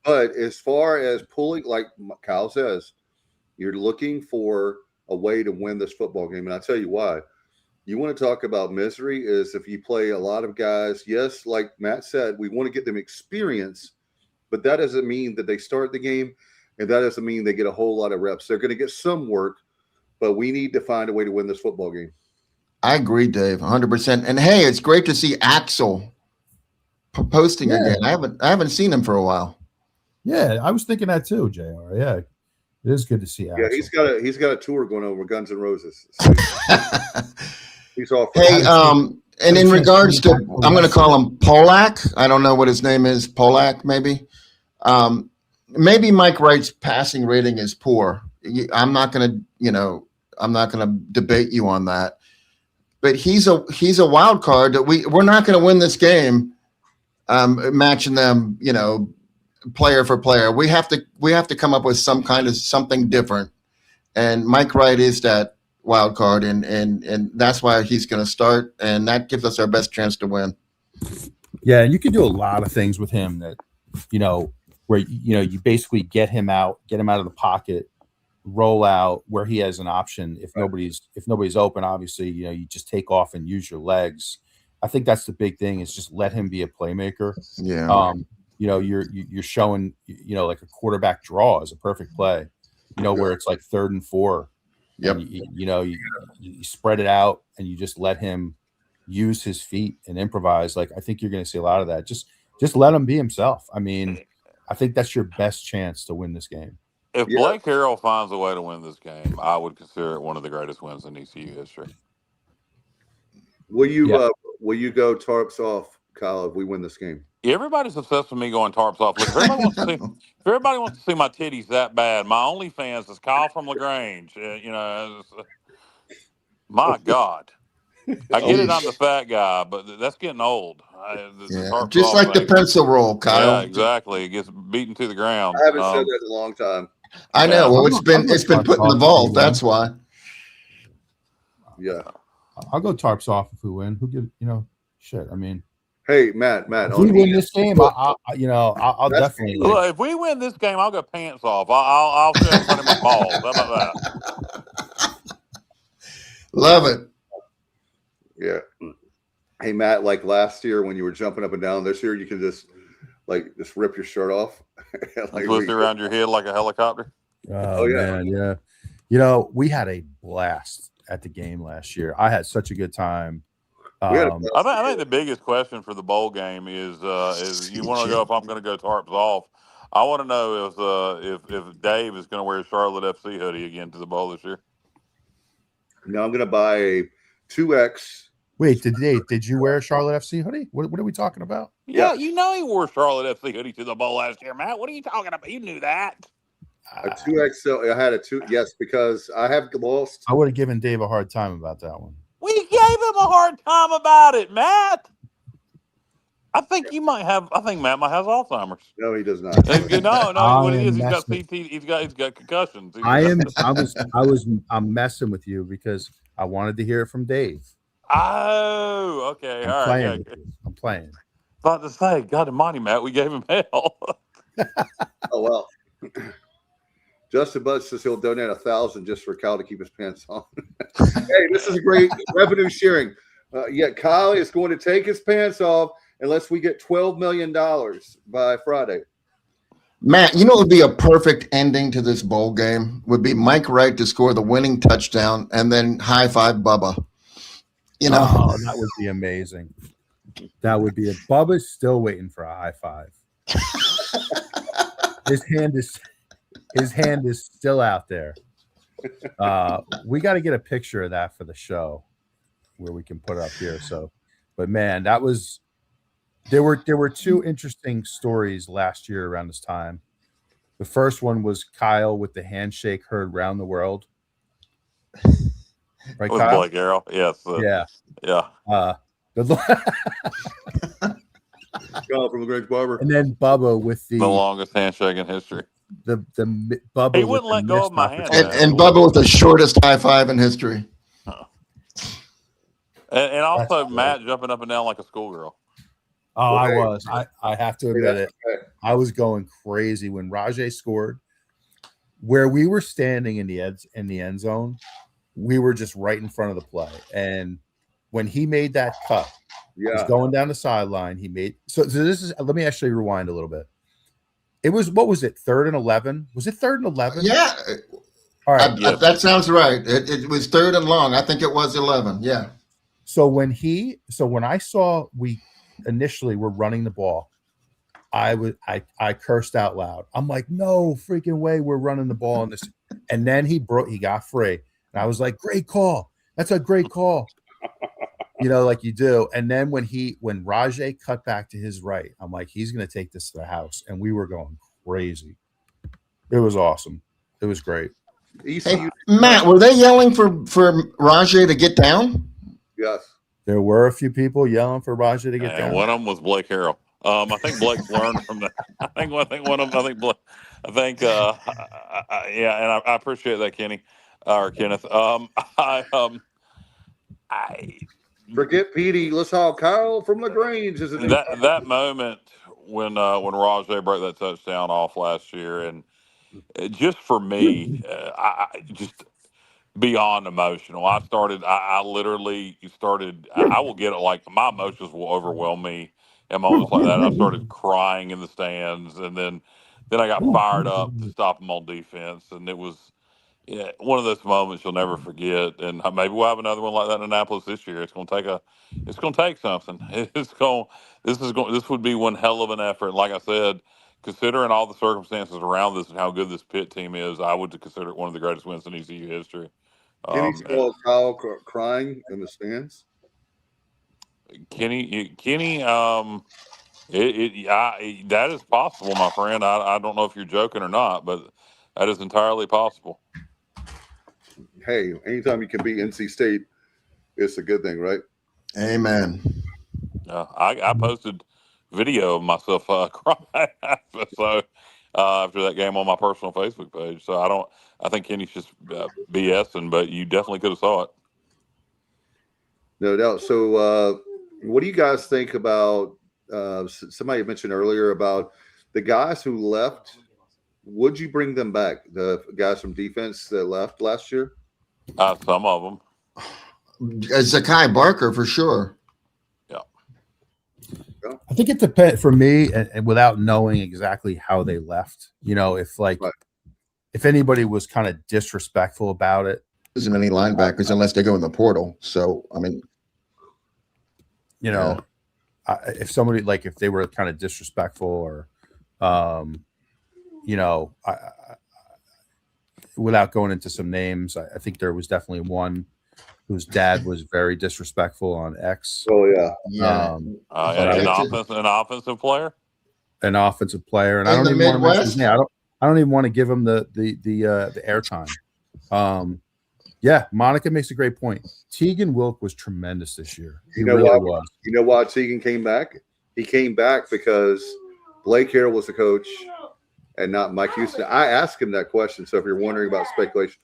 But as far as pulling, like Kyle says, you're looking for a way to win this football game. And I'll tell you why. You want to talk about misery is if you play a lot of guys. Yes, like Matt said, we want to get them experience, but that doesn't mean that they start the game, and that doesn't mean they get a whole lot of reps. They're going to get some work, but we need to find a way to win this football game. I agree, Dave, 100%. And hey, it's great to see Axel posting again. I haven't seen him for a while. Yeah, I was thinking that too, JR. Yeah, it is good to see Axel. Yeah, he's got a tour going over Guns N' Roses. He's off. Hey, and in regards to, I'm going to call him Polak. I don't know what his name is. Polak, maybe. Maybe Mike Wright's passing rating is poor. I'm not going to debate you on that. But he's a wild card that we're not going to win this game, matching them, player for player. We have to come up with some kind of something different. And Mike Wright is that wild card, and that's why he's going to start, and that gives us our best chance to win. Yeah, and you can do a lot of things with him that, where you basically get him out of the pocket, roll out where he has an option. If nobody's open, obviously, you just take off and use your legs. I think that's the big thing, is just let him be a playmaker. Yeah. You're showing, like a quarterback draw is a perfect play, where it's like 3rd and 4. Yep. You spread it out and you just let him use his feet and improvise. Like, I think you're going to see a lot of that. Just let him be himself. I mean, I think that's your best chance to win this game. If Blake Harrell finds a way to win this game, I would consider it one of the greatest wins in ECU history. Will you go tarps off, Kyle, if we win this game? Everybody's obsessed with me going tarps off. Look, if everybody wants to see my titties that bad, my OnlyFans is Kyle from LaGrange. My God. I get it, I'm the fat guy, but that's getting old. Just like the pencil roll, Kyle. Yeah, exactly. It gets beaten to the ground. I haven't said that in a long time. I know. Well, it's been put in the vault. That's why. Yeah. I'll go tarps off if we win. Who gives, shit. I mean, hey, Matt. If we win this game, I'll definitely. Look, if we win this game, I'll go pants off. I'll sit in front of my balls. How about that? Love it. Yeah. Hey, Matt, like last year when you were jumping up and down, this year you can just rip your shirt off. Twist it around your head like a helicopter. Oh yeah. Man, yeah. We had a blast at the game last year. I had such a good time. I think the biggest question for the bowl game is you want to go, if I'm going to go tarps off, I want to know if Dave is going to wear a Charlotte FC hoodie again to the bowl this year. No, I'm going to buy a 2X. Wait, did you wear a Charlotte FC hoodie? What are we talking about? Yeah, he wore a Charlotte FC hoodie to the bowl last year, Matt. What are you talking about? You knew that. A 2X. I had a 2. Yes, because I have lost. I would have given Dave a hard time about that one. We gave him a hard time about it, Matt. I think Matt might have Alzheimer's. No, he does not. No. What it is, he's got CT. He's got concussions. I'm messing with you because I wanted to hear it from Dave. Oh, okay. All right. I'm playing. About to say, God almighty, Matt, we gave him hell. Oh, well. Justin Bud says he'll donate 1,000 just for Kyle to keep his pants on. Hey, this is a great revenue sharing. Kyle is going to take his pants off unless we get $12 million by Friday. Matt, what would be a perfect ending to this bowl game? Would be Mike Wright to score the winning touchdown and then high five Bubba. Oh, that would be amazing. That would be it. Bubba's still waiting for a high five. His hand is still out there. We got to get a picture of that for the show where we can put it up here. So, but man, that was there were two interesting stories last year around this time. The first one was Kyle with the handshake heard around the world. Right, With Kyle? Blake Arrow, yes. Yeah. Good luck. Kyle from the Grange Barber. And then Bubba with The longest handshake in history. the Bubba. He with wouldn't the let go missed of my hand. opportunity. And Bubba with the shortest high five in history. And also Matt jumping up and down like a schoolgirl. Oh, I Right. was. I have to admit it. I was going crazy when Rajay scored. Where we were standing in the end zone, we were just right in front of the play. And when he made that cut, he's going down the sideline. He made so this is. Let me actually rewind a little bit. It was what was it? 3rd and 11? Was it 3rd and 11? Yeah. All right. That sounds right. It was 3rd and long. I think it was 11. Yeah. So when I saw we initially were running the ball, I cursed out loud. I'm like, no freaking way, we're running the ball in this. And then he got free, and I was like, great call. That's a great call. Like you do. And then when Rajay cut back to his right, I'm like, he's gonna take this to the house, and we were going crazy. It was awesome. It was great. Hey, Matt, were they yelling for Rajay to get down? Yes. There were a few people yelling for Rajay to get down. One of them was Blake Harrell. I think Blake's learned from that. I think one of them. And I appreciate that, Kenny or Kenneth. Forget Petey. Let's haul Kyle from LaGrange. Is that moment when Rajay broke that touchdown off last year, and just for me, I just beyond emotional. I literally started. I will get it. Like my emotions will overwhelm me in moments like that. I started crying in the stands, and then I got fired up to stop them on defense, and it was one of those moments you'll never forget. And maybe we'll have another one like that in Annapolis this year. It's going to take something. This would be one hell of an effort. And like I said, considering all the circumstances around this and how good this Pitt team is, I would consider it one of the greatest wins in ECU history. Kenny saw Kyle crying in the stands. Kenny, that is possible, my friend. I don't know if you're joking or not, but that is entirely possible. Hey, anytime you can beat NC State, it's a good thing, right? Amen. I posted video of myself crying after that game on my personal Facebook page. So I think Kenny's just BSing, but you definitely could have saw it. No doubt. So what do you guys think about somebody mentioned earlier about the guys who left? Would you bring them back? The guys from defense that left last year? Some of them. Zakai Barker for sure. Yeah. I think it depends for me, and without knowing exactly how they left. If anybody was kind of disrespectful about it, there isn't any linebackers unless they go in the portal. So I mean, if somebody if they were kind of disrespectful or, without going into some names, I think there was definitely one whose dad was very disrespectful on X. Oh yeah, an offensive player, and I don't even want to mention his name. I don't even want to give him the airtime. Yeah, Monica makes a great point. Tegan Wilk was tremendous this year. He really was. You know why Tegan came back? He came back because Blake Harrell was the coach and not Mike Houston. I asked him that question. So if you're wondering about speculation,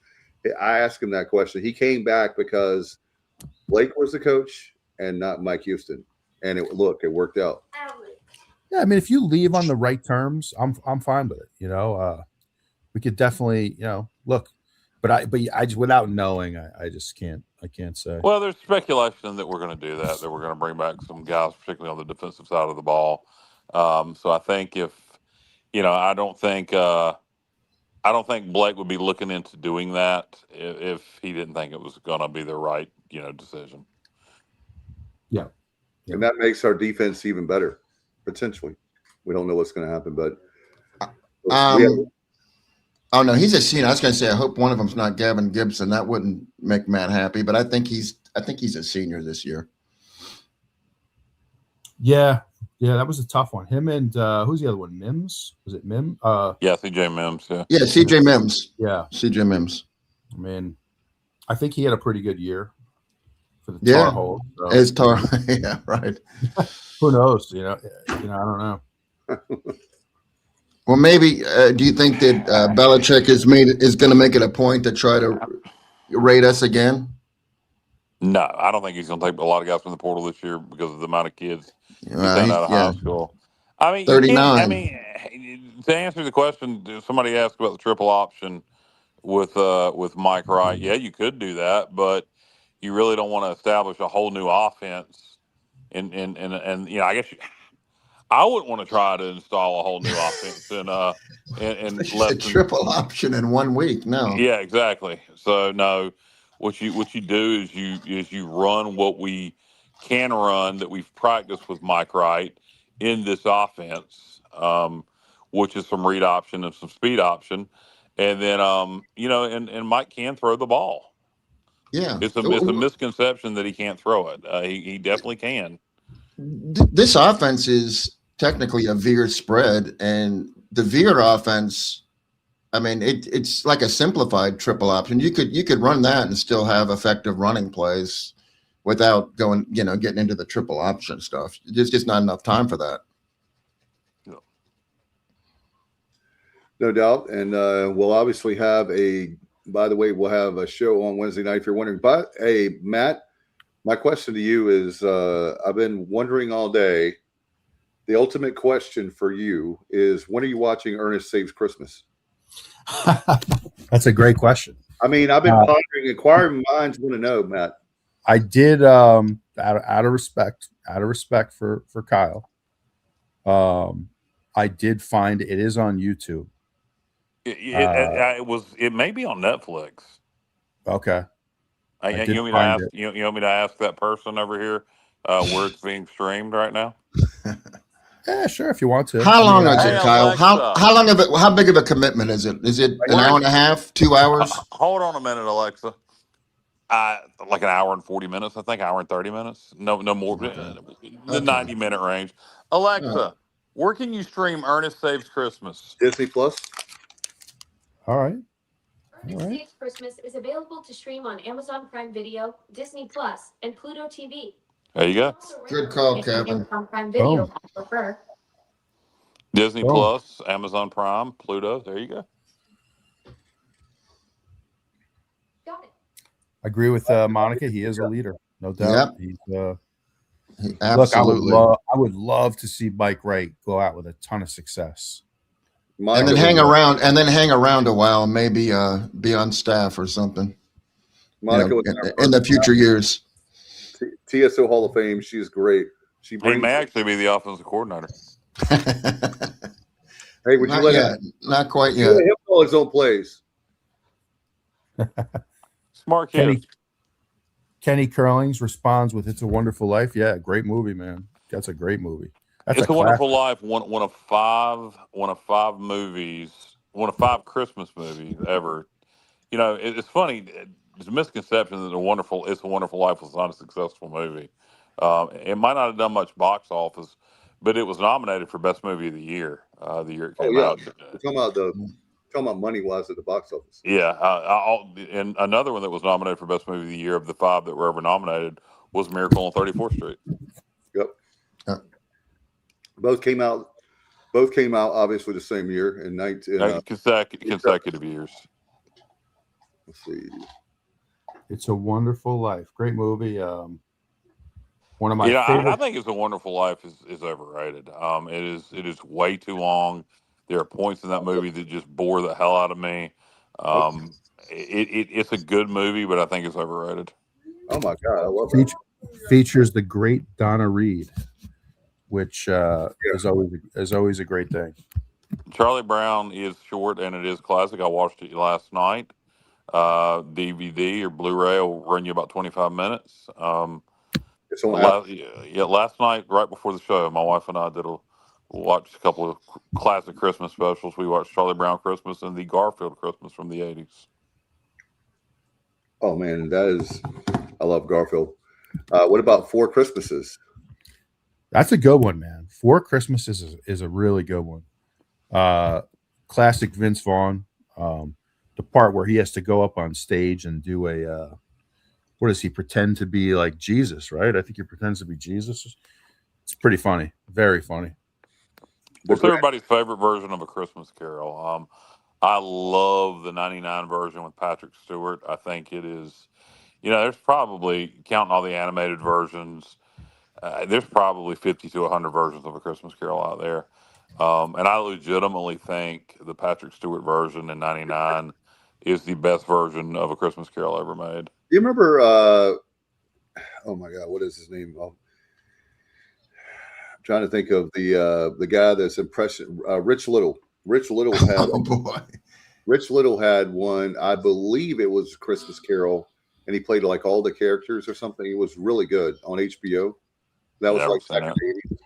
I asked him that question. He came back because Blake was the coach and not Mike Houston. And it worked out. Yeah, I mean, if you leave on the right terms, I'm fine with it. We could definitely, look. But I just without knowing, I just can't. I can't say. Well, there's speculation that we're going to do that we're going to bring back some guys, particularly on the defensive side of the ball. So I think I don't think Blake would be looking into doing that if he didn't think it was going to be the right, decision. Yeah, And that makes our defense even better, potentially. We don't know what's going to happen, but oh no, he's a senior. I was going to say, I hope one of them's not Gavin Gibson. That wouldn't make Matt happy, but I think he's a senior this year. Yeah, that was a tough one. Him and who's the other one? Mims? Was it Mims? Yeah, CJ Mims. Yeah, CJ Mims. Yeah, CJ Mims. I mean, I think he had a pretty good year for the Tar Heels. So. As Tar, yeah, right. Who knows? I don't know. Well, maybe. Do you think that Belichick is going to make it a point to try to rate us again? No, I don't think he's going to take a lot of guys from the portal this year because of the amount of kids he's out of high school. I mean, 39. To answer the question, somebody asked about the triple option with Mike Wright. Yeah, you could do that, but you really don't want to establish a whole new offense. And I guess I wouldn't want to try to install a whole new offense in less than triple option in 1 week. No. Yeah, exactly. So no, what you do is you run what we can run that we've practiced with Mike Wright in this offense, which is some read option and some speed option, and then and Mike can throw the ball. Yeah, it's a misconception that he can't throw it. He definitely can. This offense is technically a veer spread, and the veer offense, I mean, it's like a simplified triple option. You could run that and still have effective running plays without getting into the triple option stuff. There's just not enough time for that. No doubt. And we'll obviously have by the way, we'll have a show on Wednesday night if you're wondering. But hey, Matt, my question to you is, I've been wondering all day, the ultimate question for you is, when are you watching Ernest Saves Christmas? That's a great question. I mean, I've been pondering, inquiring minds want to know, Matt. I did, out of respect for Kyle, I did find it is on YouTube. It may be on Netflix. Okay. You want me to ask that person over here where it's being streamed right now? Yeah, sure, if you want to. How long is it, Kyle? How big of a commitment is it? Is it an hour and a half, 2 hours? Hold on a minute, Alexa. Like an hour and 40 minutes, I think, hour and 30 minutes. No more. The 90-minute range. Alexa, where can you stream Ernest Saves Christmas? Disney Plus. All right. Ernest Saves Christmas is available to stream on Amazon Prime Video, Disney Plus, and Pluto TV. There you go. Good call, Kevin. Amazon Prime Video, if you prefer. Disney Plus, Amazon Prime, Pluto. There you go. Got it. I agree with Monica. He is a leader, no doubt. Yep. Absolutely. Look, I would love to see Mike Wright go out with a ton of success. And then hang around a while, maybe be on staff or something. Monica in the future years. TSO Hall of Fame. She's great. He may actually be the offensive coordinator. Hey, would you let him? Not quite yet. Let him call his own plays. Smart kid. Kenny Curlings responds with "It's a Wonderful Life." Yeah, great movie, man. That's a great movie. That's It's a Wonderful Life. One of five movies. One of five Christmas movies ever. It's funny. There's a misconception that It's a Wonderful Life was not a successful movie. It might not have done much box office, but it was nominated for Best Movie of the Year. The year it came out. We're talking about money wise at the box office. Yeah, and another one that was nominated for Best Movie of the Year of the five that were ever nominated was Miracle on 34th Street. Yep. Both came out obviously the same year in 19 consecutive years. Let's see. It's a Wonderful Life. Great movie. One of my favorite. I think It's a Wonderful Life is overrated. It is way too long. There are points in that movie that just bore the hell out of me. It's a good movie, but I think it's overrated. Oh my God, I love it. Features the great Donna Reed, which is always a great thing. Charlie Brown is short and it is classic. I watched it last night. DVD or Blu-ray will run you about 25 minutes. It's on Apple. Last night, right before the show, my wife and I watched a couple of classic Christmas specials. We watched Charlie Brown Christmas and the Garfield Christmas from the 80s. Oh man, I love Garfield. What about Four Christmases? That's a good one, man. Four Christmases is a really good one. Classic Vince Vaughn. The part where he has to go up on stage and do what does he pretend to be, like Jesus, right? I think he pretends to be Jesus. It's pretty funny. Very funny. What's everybody's favorite version of A Christmas Carol? I love the 99 version with Patrick Stewart. I think it is, there's probably, counting all the animated versions, there's probably 50 to 100 versions of A Christmas Carol out there. And I legitimately think the Patrick Stewart version in 99 is the best version of A Christmas Carol ever made. Do you remember, oh my God, what is his name? I'm trying to think of the guy that's impression, Rich Little. Rich Little had Rich Little had one, I believe it was Christmas Carol, and he played like all the characters or something. It was really good on HBO. That was like back in the 80s.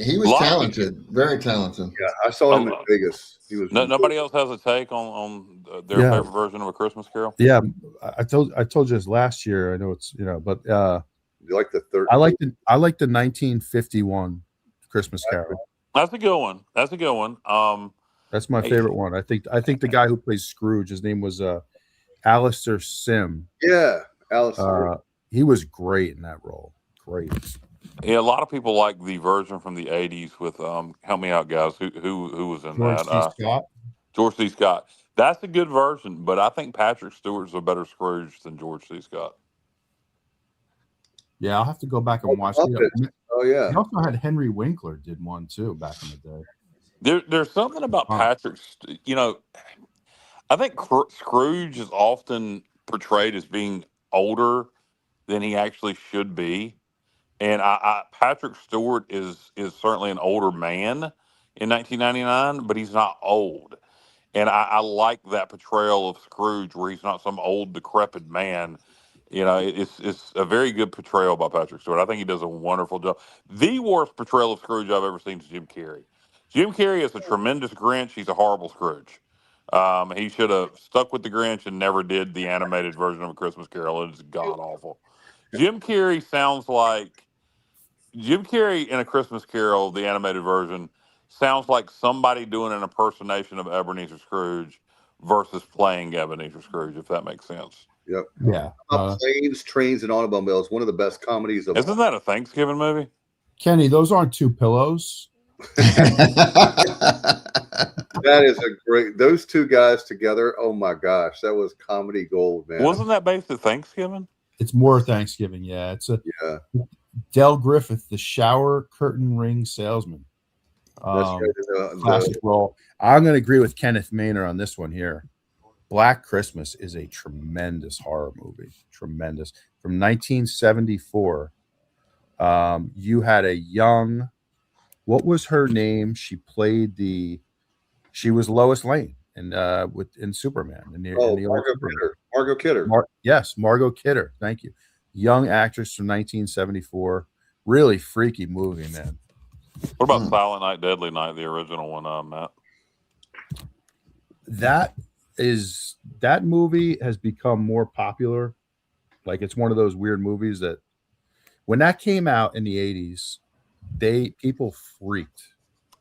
He was talented, very talented. Yeah, I saw him in Vegas. He was. Nobody else has a take on their favorite version of A Christmas Carol. Yeah, I told you this last year. I know it's but you like the third. I like the 1951 Christmas Carol. That's a good one. That's my favorite one. I think the guy who plays Scrooge, his name was Alistair Sim. Yeah, Alistair. He was great in that role. Great. Yeah, a lot of people like the version from the 80s with help me out, guys. Who was in George that? C. Scott. George C. Scott. That's a good version, but I think Patrick Stewart's a better Scrooge than George C. Scott. Yeah, I'll have to go back and watch it. Oh yeah. He also had Henry Winkler did one too back in the day. There's something about Patrick. I think Scrooge is often portrayed as being older than he actually should be. And Patrick Stewart is certainly an older man in 1999, but he's not old. And I like that portrayal of Scrooge where he's not some old, decrepit man. It's a very good portrayal by Patrick Stewart. I think he does a wonderful job. The worst portrayal of Scrooge I've ever seen is Jim Carrey. Jim Carrey is a tremendous Grinch. He's a horrible Scrooge. He should have stuck with the Grinch and never did the animated version of A Christmas Carol. It is god awful. Jim Carrey in A Christmas Carol, the animated version, sounds like somebody doing an impersonation of Ebenezer Scrooge versus playing Ebenezer Scrooge, if that makes sense. Yep. Yeah. Planes, Trains, and Automobiles, one of the best comedies of. Isn't that a Thanksgiving movie? Kenny, those aren't two pillows. That is a great. Those two guys together. Oh my gosh, that was comedy gold, man. Wasn't that based at Thanksgiving? It's more Thanksgiving. Yeah, it's Del Griffith, the shower curtain ring salesman. Classic role. I'm going to agree with Kenneth Maynor on this one here. Black Christmas is a tremendous horror movie. Tremendous. From 1974. You had a young, what was her name? She was Lois Lane in Superman. Margot Kidder. Margot Kidder. Yes, Margot Kidder. Thank you. Young actress from 1974. Really freaky movie, man. What about Silent Night, Deadly Night, the original one, Matt? That movie has become more popular. Like, it's one of those weird movies that when that came out in the 80s, people freaked.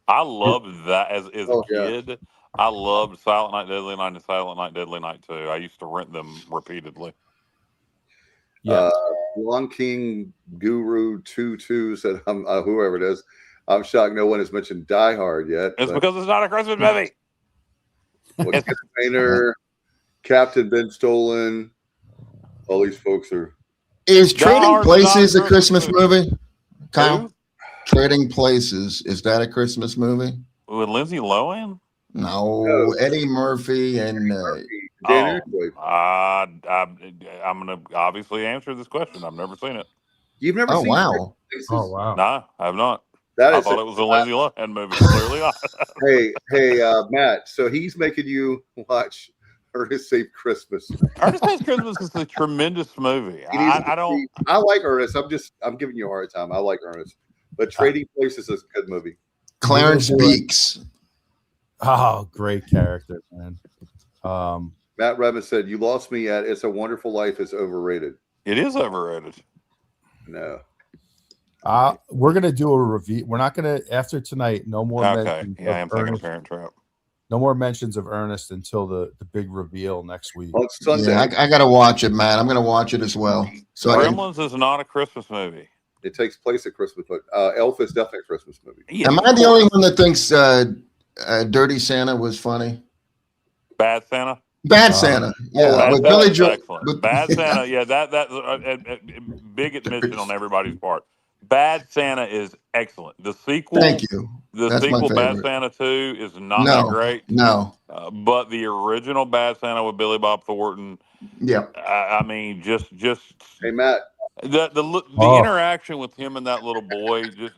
I loved that as a kid. I loved Silent Night, Deadly Night and Silent Night, Deadly Night 2. I used to rent them repeatedly. Yeah. Long King Guru 22 said, whoever it is, I'm shocked no one has mentioned Die Hard yet. It's because it's not a Christmas movie. Painter, Captain Ben Stolen, all these folks are. Is Trading Places a Christmas movie? Kyle? Trading Places, is that a Christmas movie? With Lindsay Lohan? No, Eddie Murphy and I'm going to obviously answer this question. I've never seen it. You've never seen wow. Oh, wow. No, I have not. I thought it was a Lindsay Lohan movie. Clearly not. Hey, Matt. So he's making you watch Ernest Saves Christmas. Ernest Saves Christmas is a tremendous movie. I like Ernest. I'm giving you a hard time. I like Ernest, but Trading Places is a good movie. Clarence Beeks. Oh, great character, man. Matt Redman said, "You lost me at It's a Wonderful Life is overrated." It is overrated. No. We're gonna do a review. We're not gonna after tonight. No more. Okay. Yeah, I am thinking Parent Trap. No more mentions of Ernest until the big reveal next week. On Sunday. Yeah, I got to watch it, man. I'm going to watch it as well. So Gremlins is not a Christmas movie. It takes place at Christmas, but Elf is definitely a Christmas movie. Yeah, am I the only one that thinks Dirty Santa was funny? Bad Santa. Bad Santa. Yeah, with Billy Joel. Bad Santa. Yeah, that's a big admission on everybody's part. Bad Santa is excellent. The sequel. Thank you. The sequel, Bad Santa 2, is not that great. No. But the original Bad Santa with Billy Bob Thornton. Yeah. I mean, just. Hey, Matt. The interaction with him and that little boy just.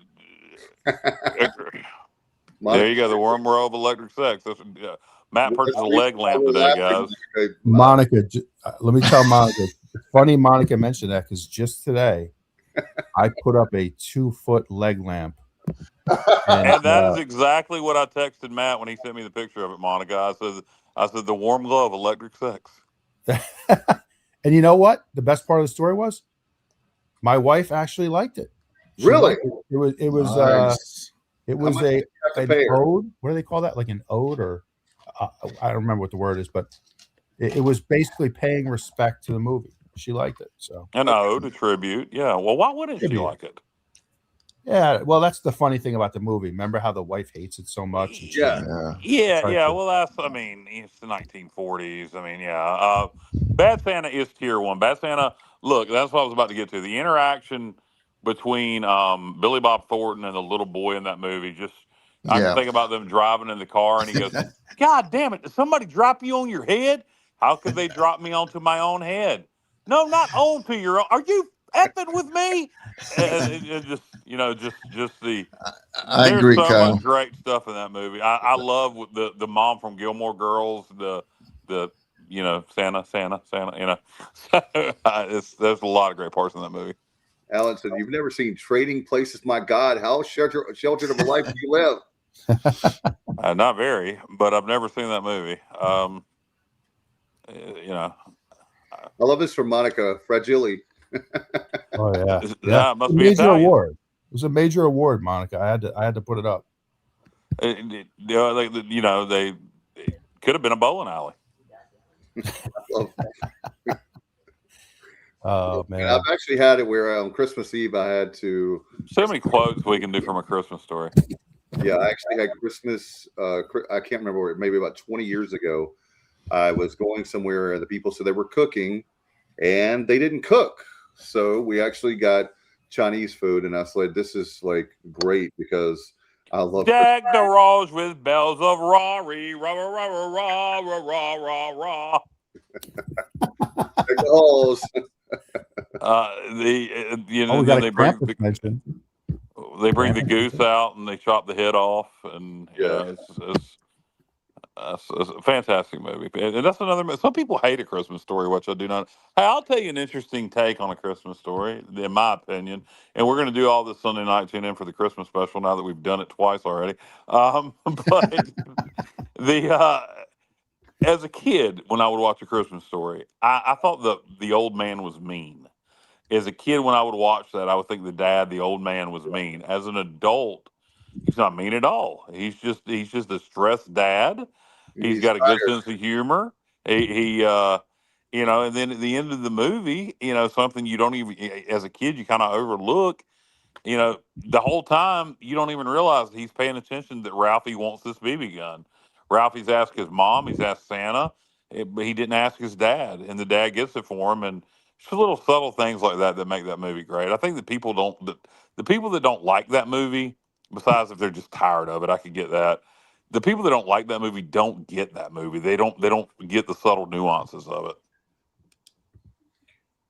There you go. The warm world of electric sex. Matt purchased a leg lamp today, guys. Monica, let me tell Monica. It's funny Monica mentioned that because just today I put up a 2-foot leg lamp. And that is exactly what I texted Matt when he sent me the picture of it, Monica. I said the warm glow of electric sex. And you know what? The best part of the story was my wife actually liked it. Really? It was Nice. it was an ode. What do they call that? Like an ode or I don't remember what the word is, but it was basically paying respect to the movie. She liked it. So an ode, a tribute. Yeah. Well, why wouldn't she like it? Yeah, well, that's the funny thing about the movie. Remember how the wife hates it so much? Yeah. Well, it's the 1940s. I mean, yeah. Bad Santa is tier 1. Bad Santa. Look, that's what I was about to get to. The interaction between Billy Bob Thornton and the little boy in that movie. I can think about them driving in the car, and he goes, "God damn it! Did somebody drop you on your head? How could they drop me onto my own head? No, not onto your own. Are you effing with me?" And just the. I agree, There's so Kyle. much great stuff in that movie. I love the mom from Gilmore Girls. The Santa. There's a lot of great parts in that movie. Alan said, "You've never seen Trading Places. My God, how sheltered of a life do you live?" Not very, but I've never seen that movie. I love this from Monica Fragile. Oh yeah, Yeah, it must be major Italian. award. It was a major award, Monica. I had to put it up. They could have been a bowling alley. Oh man, I've actually had it where on Christmas Eve I had to. So many quotes we can do from A Christmas Story. Yeah, I actually had Christmas. I can't remember where. Maybe about 20 years ago, I was going somewhere and the people said they were cooking, and they didn't cook. So we actually got Chinese food, and I said, "This is like great because I love Deck the Rose with bells of Rory, rah rah rah rah rah rah rah rah. Deck the halls." They bring the goose out and they chop the head off, and it's a fantastic movie. And that's another. Some people hate A Christmas Story, which I do not. Hey, I'll tell you an interesting take on A Christmas Story, in my opinion. And we're going to do all this Sunday night. Tune in for the Christmas special now that we've done it twice already. But as a kid, when I would watch A Christmas Story, I thought the old man was mean. As a kid, when I would watch that, I would think the old man was mean. As an adult, he's not mean at all. He's just a stressed dad. He's got a good sense of humor. He and then at the end of the movie, something you don't even, as a kid, you kind of overlook. The whole time you don't even realize he's paying attention that Ralphie wants this BB gun. Ralphie's asked his mom, he's asked Santa, but he didn't ask his dad, and the dad gets it for him. And just little subtle things like that make that movie great. I think the people that don't like that movie, besides if they're just tired of it, I could get that. The people that don't like that movie don't get that movie. They don't get the subtle nuances of it.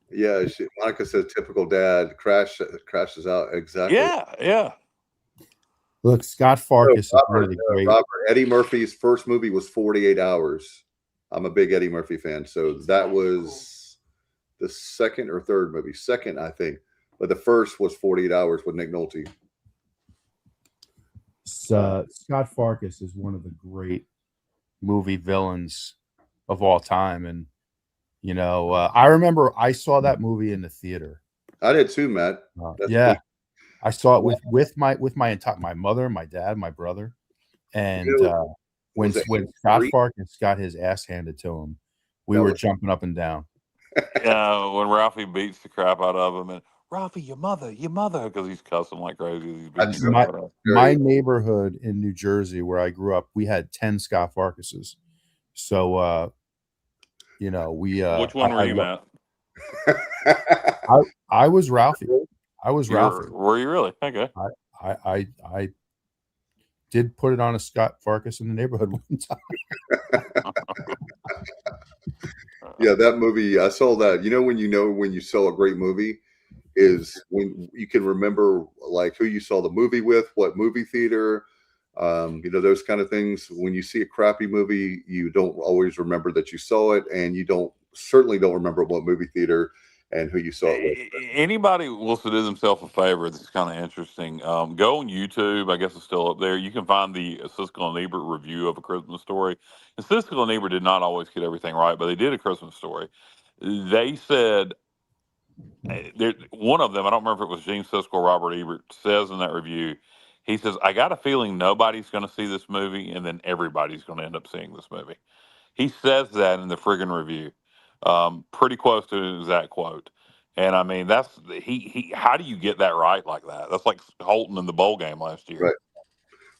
Yeah, Monica said, "Typical dad crashes out." Exactly. Yeah. Look, Scott Farkas is really great. Robert, Eddie Murphy's first movie was 48 Hours. I'm a big Eddie Murphy fan. So that was the second or third movie. Second, I think. But the first was 48 Hours with Nick Nolte. Scott Farkas is one of the great movie villains of all time. And, you know, I remember I saw that movie in the theater. I did too, Matt. Yeah. Cool. I saw it with my entire, my mother, my dad, my brother. And when Scott Farkas got his ass handed to him, we were jumping up and down. Yeah, when Ralphie beats the crap out of him, and Ralphie, your mother, because he's cussing like crazy. My neighborhood in New Jersey, where I grew up, we had 10 Scott Farkases. So, you know, we. Which one were you, Matt? I was Ralphie. I was Ralphie. Were you really? Okay. I did put it on a Scott Farkas in the neighborhood one time. Yeah, that movie, I saw that. You know when you saw a great movie is when you can remember like who you saw the movie with, what movie theater, you know, those kind of things. When you see a crappy movie, you don't always remember that you saw it, and you certainly don't remember what movie theater and who you saw it with. Anybody wants to do themselves a favor, this is kind of interesting. Go on YouTube. I guess it's still up there. You can find the Siskel and Ebert review of A Christmas Story. And Siskel and Ebert did not always get everything right, but they did A Christmas Story. They said, one of them, I don't remember if it was Gene Siskel or Robert Ebert, says in that review, he says, I got a feeling nobody's going to see this movie, and then everybody's going to end up seeing this movie. He says that in the friggin' review. Pretty close to an exact quote. And I mean, that's he how do you get that right like that? That's like Holton in the bowl game last year. Right.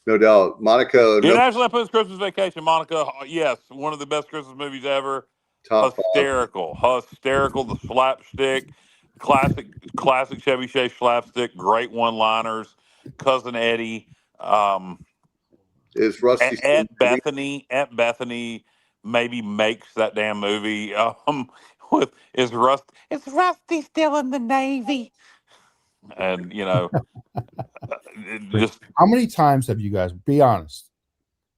No doubt. Monica. National Lampoon's Christmas Vacation, Monica. Yes, one of the best Christmas movies ever. Hysterical. The slapstick. Classic Chevy Chase slapstick. Great one-liners. Cousin Eddie. Is Rusty Aunt Bethany maybe makes that damn movie is Rusty still in the Navy? And you know, just how many times have you guys, be honest,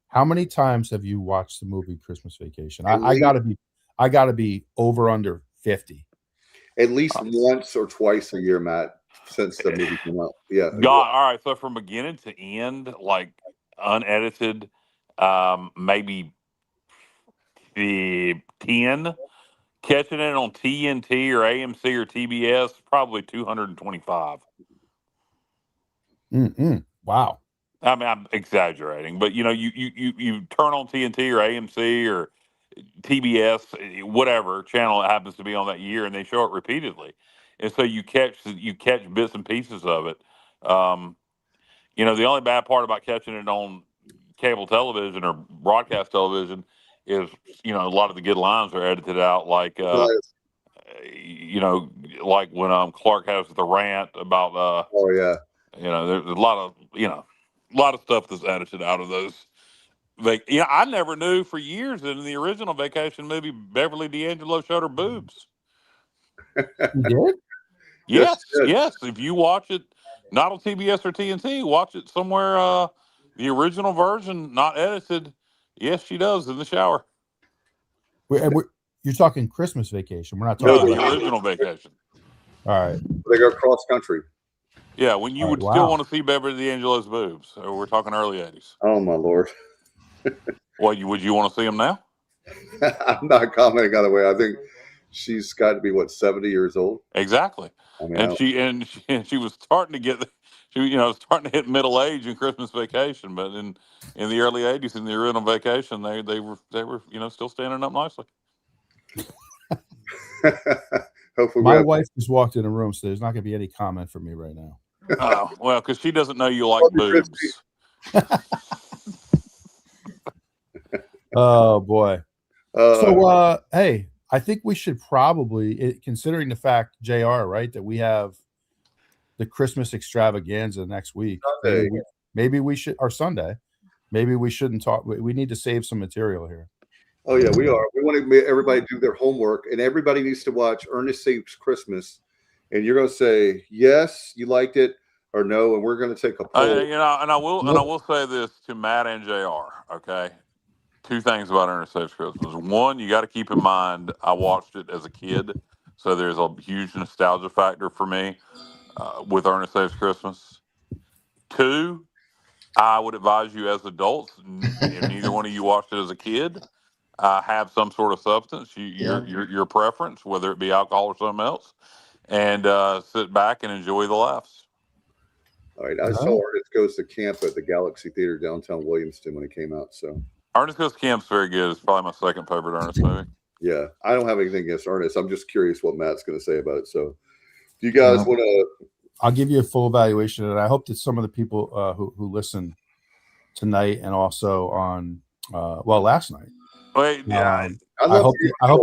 how many times have you watched the movie Christmas Vacation? I gotta be over under 50 at least once or twice a year, Matt, since the movie came out. Yeah. God, all right, so from beginning to end, like unedited, maybe the 10, catching it on TNT or AMC or TBS, probably 225. Wow. I mean, I'm exaggerating, but you know, you turn on TNT or AMC or TBS, whatever channel it happens to be on that year, and they show it repeatedly, and so you catch bits and pieces of it. You know, the only bad part about catching it on cable television or broadcast television is, you know, a lot of the good lines are edited out, like you know, like when Clark has the rant about you know, there's a lot of stuff that's edited out of those. You know, I never knew for years that in the original Vacation movie, Beverly D'Angelo showed her boobs. You did? Yes. If you watch it, not on TBS or TNT, watch it somewhere. The original version, not edited. Yes, she does in the shower. You're talking Christmas Vacation. We're not talking the original Vacation. All right. They go cross country. Yeah, when you would still want to see Beverly D'Angelo's boobs. We're talking early 80s. Oh, my Lord. Well, would you want to see them now? I'm not commenting on the way. I think she's got to be, 70 years old? Exactly. I mean, and she was starting to get... starting to hit middle age in Christmas Vacation, but in the early 80s, in the original Vacation, they were still standing up nicely. Hopefully, my wife just walked in the room, so there's not going to be any comment from me right now. Oh well, because she doesn't know you like boobs. Oh boy. So hey, I think we should probably, considering the fact, JR, right, that we have the Christmas extravaganza next week. Maybe we should, or Sunday. Maybe we shouldn't talk. We need to save some material here. Oh yeah, we are. We want to make everybody do their homework, and everybody needs to watch Ernest Saves Christmas. And you're going to say yes, you liked it, or no, and we're going to take a poll. And I will say this to Matt and JR. Okay, Two things about Ernest Saves Christmas. One, you got to keep in mind, I watched it as a kid, so there's a huge nostalgia factor for me with Ernest Saves Christmas. Two, I would advise you as adults, if neither one of you watched it as a kid, have some sort of substance, your preference, whether it be alcohol or something else, and sit back and enjoy the laughs. All right, I saw Ernest Goes to Camp at the Galaxy Theater downtown Williamston when it came out. So Ernest Goes to Camp's very good. It's probably my second favorite Ernest movie. Yeah, I don't have anything against Ernest. I'm just curious what Matt's going to say about it. So, do you guys want to? I'll give you a full evaluation, and I hope that some of the people who listen tonight and also on last night. Wait, I hope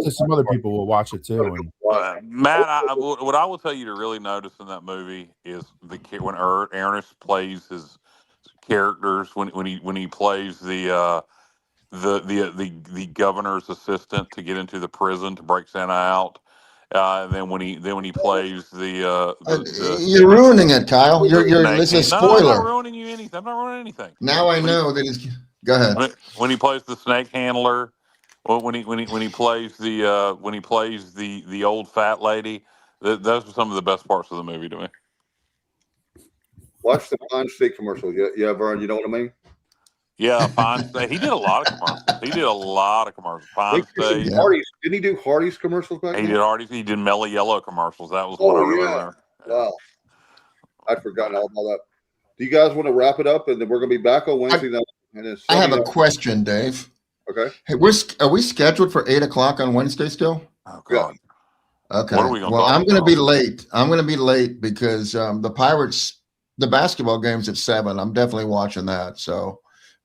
that some other people will watch it too. And Matt, what I will tell you to really notice in that movie is when Ernest plays his characters, when he plays the governor's assistant to get into the prison to break Santa out. And then when he plays you're ruining it, Kyle. This is a spoiler. No, I'm not ruining you anything. I'm not ruining anything. Now I know that he's. Go ahead. When he plays the snake handler, when he plays the old fat lady, those are some of the best parts of the movie to me. Watch the Pine State commercial. Yeah, Vern, you know what I mean? Yeah, Pine State. He did a lot of commercials. Pine State. Hardee's. Didn't he do Hardee's commercials back then? He did Hardee's. He did Mellow Yellow commercials. That was what I remember. Wow. I'd forgotten all about that. Do you guys want to wrap it up? And then we're going to be back on Wednesday night. I have a question, Dave. Okay. Hey, are we scheduled for 8:00 on Wednesday still? Oh, God. Okay. What are we gonna well, talk I'm going to about? be late. I'm going to be late because the Pirates, the basketball game's at 7. I'm definitely watching that. So,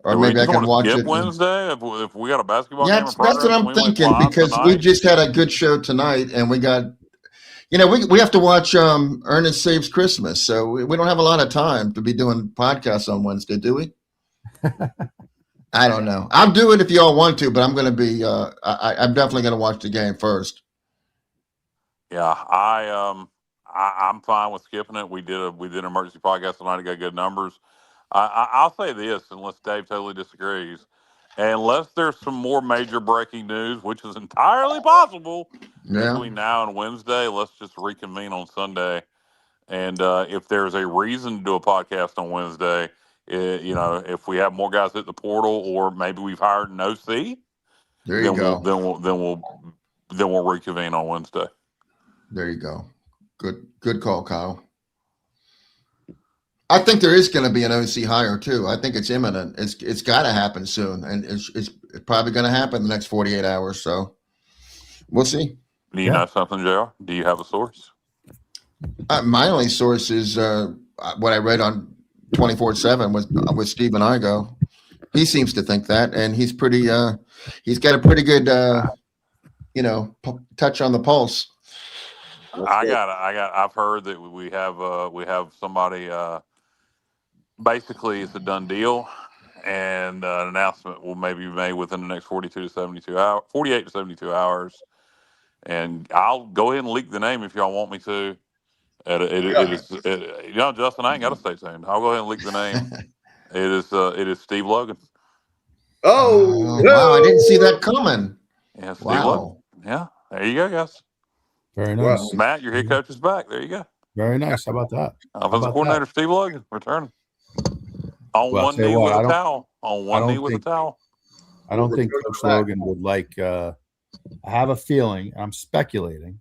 or maybe I can watch it Wednesday if we got a basketball game. That's what I'm thinking because we just had a good show tonight, and we got, we have to watch Ernest Saves Christmas, so we don't have a lot of time to be doing podcasts on Wednesday, do we? I don't know. I'll do it if y'all want to, but I'm going to be. I'm definitely going to watch the game first. Yeah, I'm fine with skipping it. We did an emergency podcast tonight to get good numbers. I'll say this, unless Dave totally disagrees, unless there's some more major breaking news, which is entirely possible between now and Wednesday, let's just reconvene on Sunday. And if there's a reason to do a podcast on Wednesday, if we have more guys hit the portal, or maybe we've hired an OC, there you go. Then we'll reconvene on Wednesday. There you go. Good call, Kyle. I think there is going to be an OC hire too. I think it's imminent. It's got to happen soon, and it's probably going to happen in the next 48 hours. So we'll see. Do you know something, JR? Do you have a source? My only source is what I read on 24/7 with Stephen Igo. He seems to think that, and he's pretty. He's got a pretty good, touch on the pulse. I've heard that we have somebody. Basically, it's a done deal, and an announcement will maybe be made within the next 48 to 72 hours. And I'll go ahead and leak the name if y'all want me to. Justin, I ain't got to stay tuned. I'll go ahead and leak the name. It is Steve Logan. Oh, wow! I didn't see that coming. Yeah, Steve Logan. Yeah, there you go, guys. Very nice. Wow. Matt, your head coach is back. There you go. Very nice. How about that? Offensive coordinator Steve Logan returning on one knee with a towel. On one knee with a towel. I don't think Coach Logan would like. I have a feeling. I'm speculating,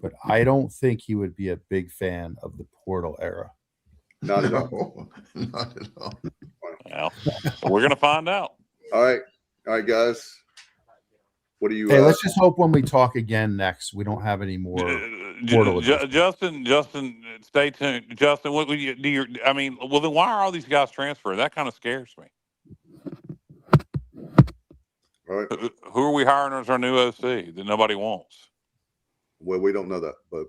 but I don't think he would be a big fan of the portal era. Not at all. Not at all. Well, we're gonna find out. All right, guys. What do you? Hey, let's just hope when we talk again next, we don't have any more portal. Justin, stay tuned. Justin, what would you do? Then why are all these guys transferring? That kind of scares me. All right. Who are we hiring as our new OC that nobody wants? Well, we don't know that, but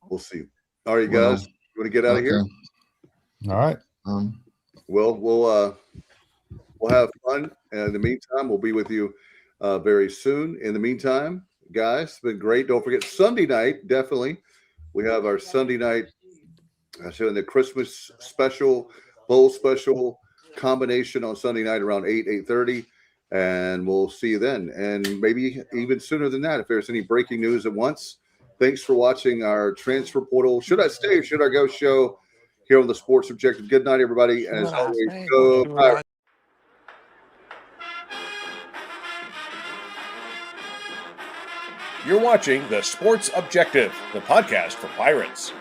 we'll see. All right, guys, you want to get out of here? All right. We'll have fun. And in the meantime, we'll be with you very soon. In the meantime, guys, it's been great. Don't forget Sunday night. Definitely, we have our Sunday night. The Christmas special, bowl special combination on Sunday night around 8:30. And we'll see you then. And maybe even sooner than that, if there's any breaking news at once. Thanks for watching our transfer portal. Should I stay or should I go show here on the Sports Objective? Good night, everybody. And as always, go Pirates. You're watching the Sports Objective, the podcast for Pirates.